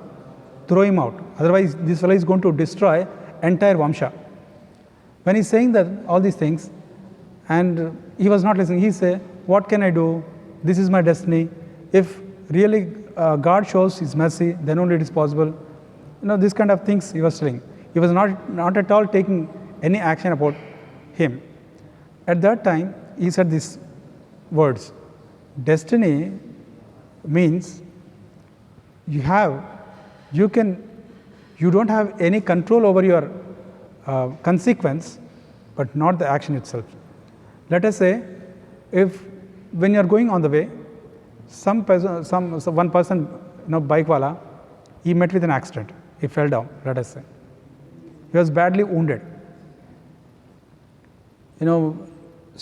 throw him out. Otherwise this fellow is going to destroy entire Vamsha. When he's saying that all these things, and he was not listening, he said, what can I do? This is my destiny. If really God shows his mercy, then only it is possible. You know, this kind of things he was telling. He was not at all taking any action about him. At that time he said these words. Destiny means you don't have any control over your consequence, but not the action itself. Let us say, if when you are going on the way, one person, bike wala, he met with an accident, he fell down, let us say. He was badly wounded.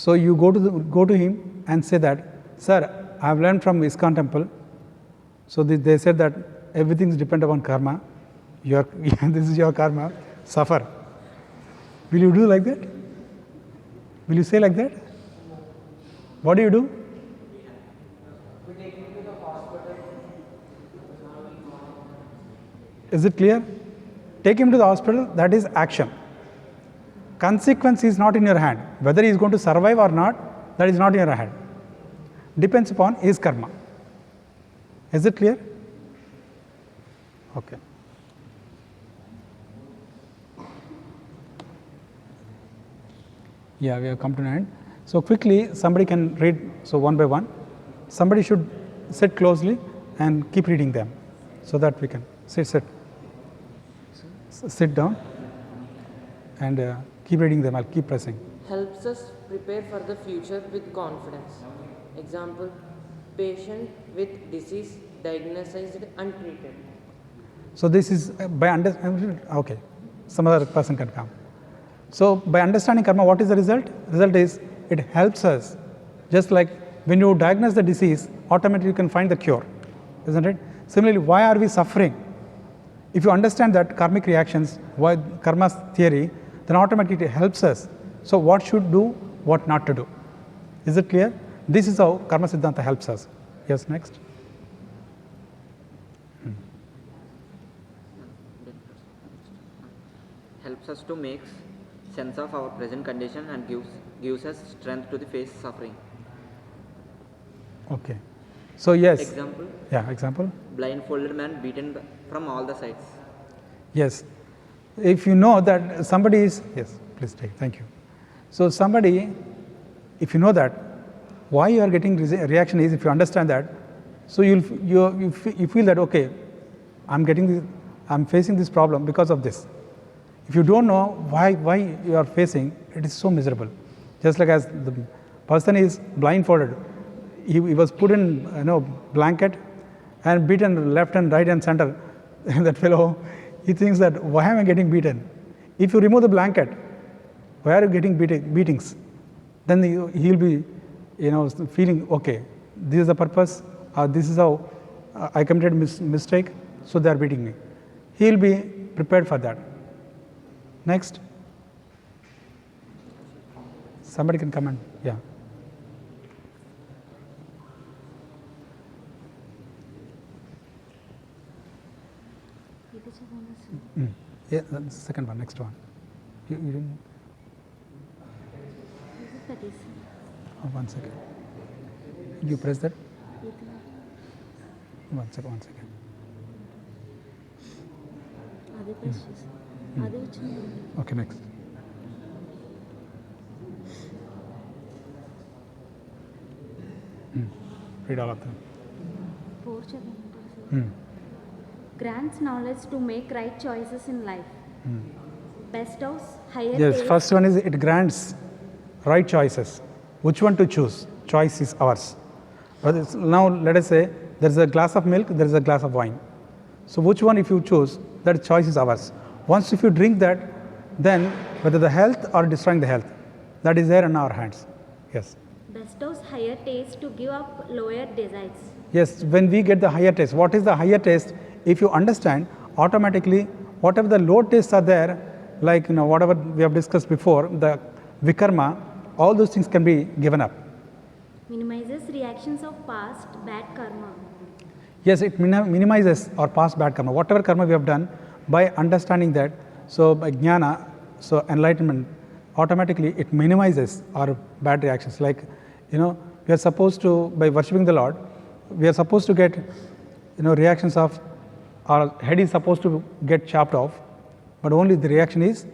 So you go to him and say that, sir, I have learned from ISKCON temple. So they said that everything is dependent upon karma. This is your karma. Suffer. Will you do like that? Will you say like that? What do you do? We take him to the hospital. Is it clear? Take him to the hospital. That is action. Consequence is not in your hand. Whether he is going to survive or not, that is not in your hand. Depends upon his karma. Is it clear? Okay. Yeah, we have come to an end. So quickly, somebody can read, so one by one. Somebody should sit closely and keep reading them, so that we can sit down and keep reading them. I'll keep pressing. Helps us prepare for the future with confidence. Example, patient with disease diagnosed untreated. So this is by understanding. Okay, some other person can come. So by understanding karma, what is the result? Result is it helps us. Just like when you diagnose the disease, automatically you can find the cure, isn't it? Similarly, why are we suffering? If you understand that karmic reactions, why karma's theory, then automatically it helps us. So what should do, what not to do. Is it clear? This is how Karma Siddhanta helps us. Yes, next. Helps us to make sense of our present condition and gives us strength to face suffering. Okay. So yes. Example. Yeah, example. Blindfolded man beaten from all the sides. Yes. If you know that somebody is, yes, please take, thank you. So somebody, if you know that, why you are getting reaction is, if you understand that, so you feel that, okay, I'm facing this problem because of this. If you don't know why you are facing, it is so miserable. Just like as the person is blindfolded, he was put in blanket and beaten left and right and center. And that fellow, he thinks that, why am I getting beaten? If you remove the blanket, why are you getting beatings? Then he'll be feeling, okay, this is the purpose, this is how I committed mistake, so they are beating me. He'll be prepared for that. Next. Somebody can come and, yeah. Yeah, that's the second one, next one. You didn't. Oh, 1 second. You press that? 1 second, 1 second. Okay, next. Read all of them. Grants knowledge to make right choices in life. Bestows higher Yes, taste. first one is it grants right choices. Which one to choose? Choice is ours. But now let us say there is a glass of milk, there is a glass of wine. So which one if you choose, that choice is ours. Once if you drink that, then whether the health or destroying the health, that is there in our hands. Yes. Bestows higher taste to give up lower desires. Yes, when we get the higher taste, what is the higher taste? If you understand, automatically whatever the low tastes are there, like whatever we have discussed before, the vikarma, all those things can be given up. Minimizes reactions of past bad karma. Yes, it minimizes our past bad karma. Whatever karma we have done, by understanding that, so by jnana, so enlightenment, automatically it minimizes our bad reactions. Like, we are supposed to, by worshipping the Lord, we are supposed to get, reactions of, our head is supposed to get chopped off, but only the reaction is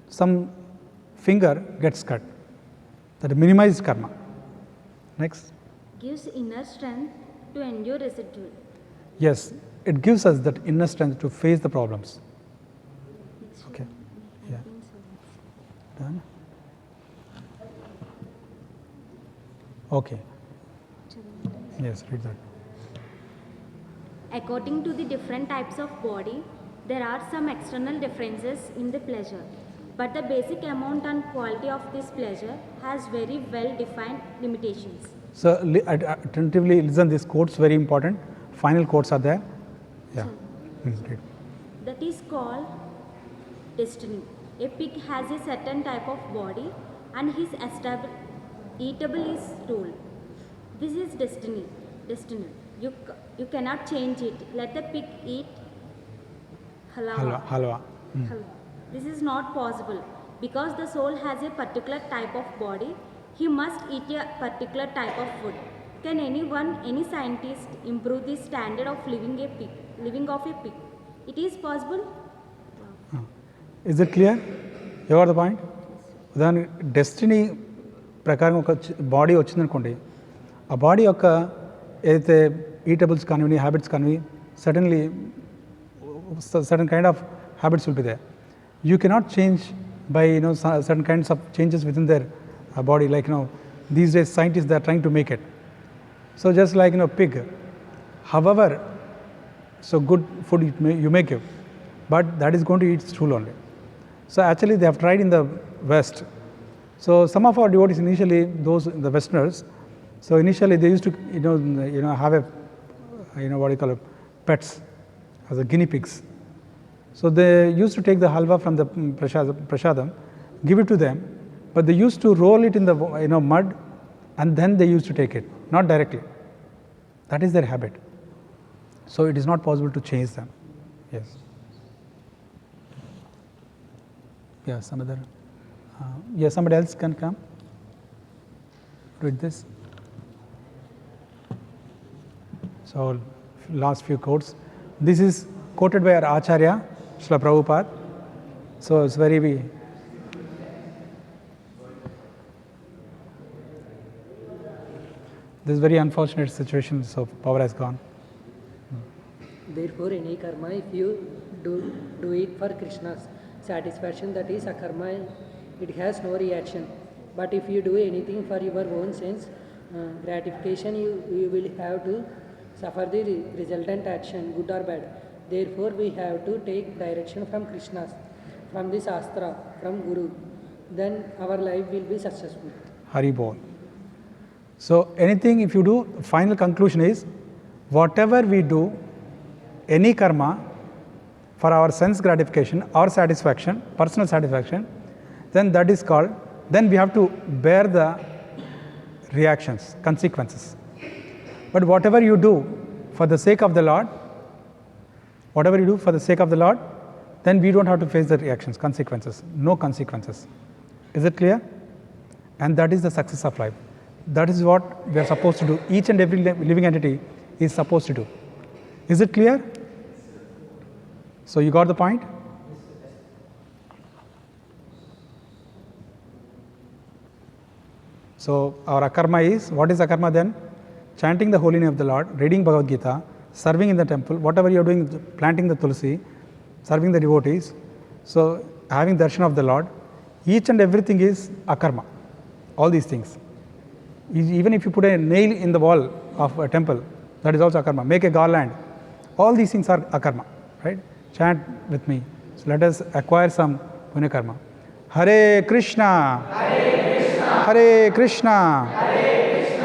some finger gets cut. That minimizes karma. Next. Gives inner strength to endure residual. Yes, it gives us that inner strength to face the problems. Okay. Yeah. Done. Okay. Yes, read that. According to the different types of body, there are some external differences in the pleasure, but the basic amount and quality of this pleasure has very well defined limitations. So attentively listen, these quotes very important. Final quotes are there. Yeah. Read. That is called destiny. A pig has a certain type of body and his eatable is stool. This is destiny. You cannot change it. Let the pig eat halwa. Halwa. Halwa. This is not possible because the soul has a particular type of body. He must eat a particular type of food. Can any scientist improve the standard of living of a pig? It is possible. Is it clear? You got the point? Then destiny ప్రకారం ఒక body వచ్చిందనుకోండి, ఆ body యొక్క ఏదైతే eatables కానివ్వండి, habits కానివ్వండి, certain kind of habits will be there. You cannot change by certain kinds of changes within their body. Like these days scientists, they are trying to make it. So just like pig, however, so good food you make it, but that is going to eat stool only. So actually they have tried in the West. So some of our devotees initially, the Westerners, so initially they used to have a what do you call it, pets as a guinea pigs. So they used to take the halwa from the prasadam, give it to them, but they used to roll it in the mud, and then they used to take it, not directly. That is their habit. So it is not possible to change them. Yes. Yeah, some other. Yeah, somebody else can come. Read this. So last few quotes. This is quoted by our Acharya, Srila Prabhupada. So it's very. This is very unfortunate situation. So power has gone. Therefore, any karma, if you do it for Krishna's satisfaction, that is a karma, it has no reaction. But if you do anything for your own sense gratification, you will have to suffer the resultant action, good or bad. Therefore, we have to take direction from Krishna's, from the Shastra, from Guru. Then our life will be successful. Hari Bol. So anything if you do, final conclusion is, whatever we do, any karma for our sense gratification or satisfaction, personal satisfaction, then that is called then we have to bear the reactions, consequences. But whatever you do for the sake of the Lord, then we don't have to face the reactions, consequences, no consequences. Is it clear? And that is the success of life. That is what we are supposed to do. Each and every living entity is supposed to do. Is it clear? So you got the point? So our akarma is, what is akarma then? Chanting the holy name of the Lord, reading Bhagavad Gita, serving in the temple, whatever you are doing, planting the tulsi, serving the devotees, so having darshan of the Lord, each and everything is akarma. All these things. Even if you put a nail in the wall of a temple, that is also akarma. Make a garland. All these things are akarma, right? Chant with me. So let us acquire some punya karma. Hare Krishna, Hare Krishna,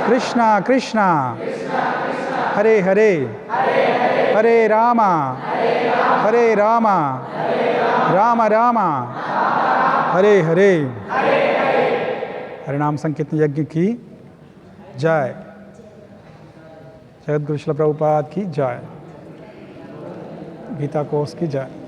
Krishna Krishna, Hare Hare, Hare Rama, Hare Rama, Rama Rama, Hare Hare. हरिनाम संकीर्तन यज्ञ की जय। जगत गुरु श्रील प्रभुपाद की जय। गीता कोश की जय।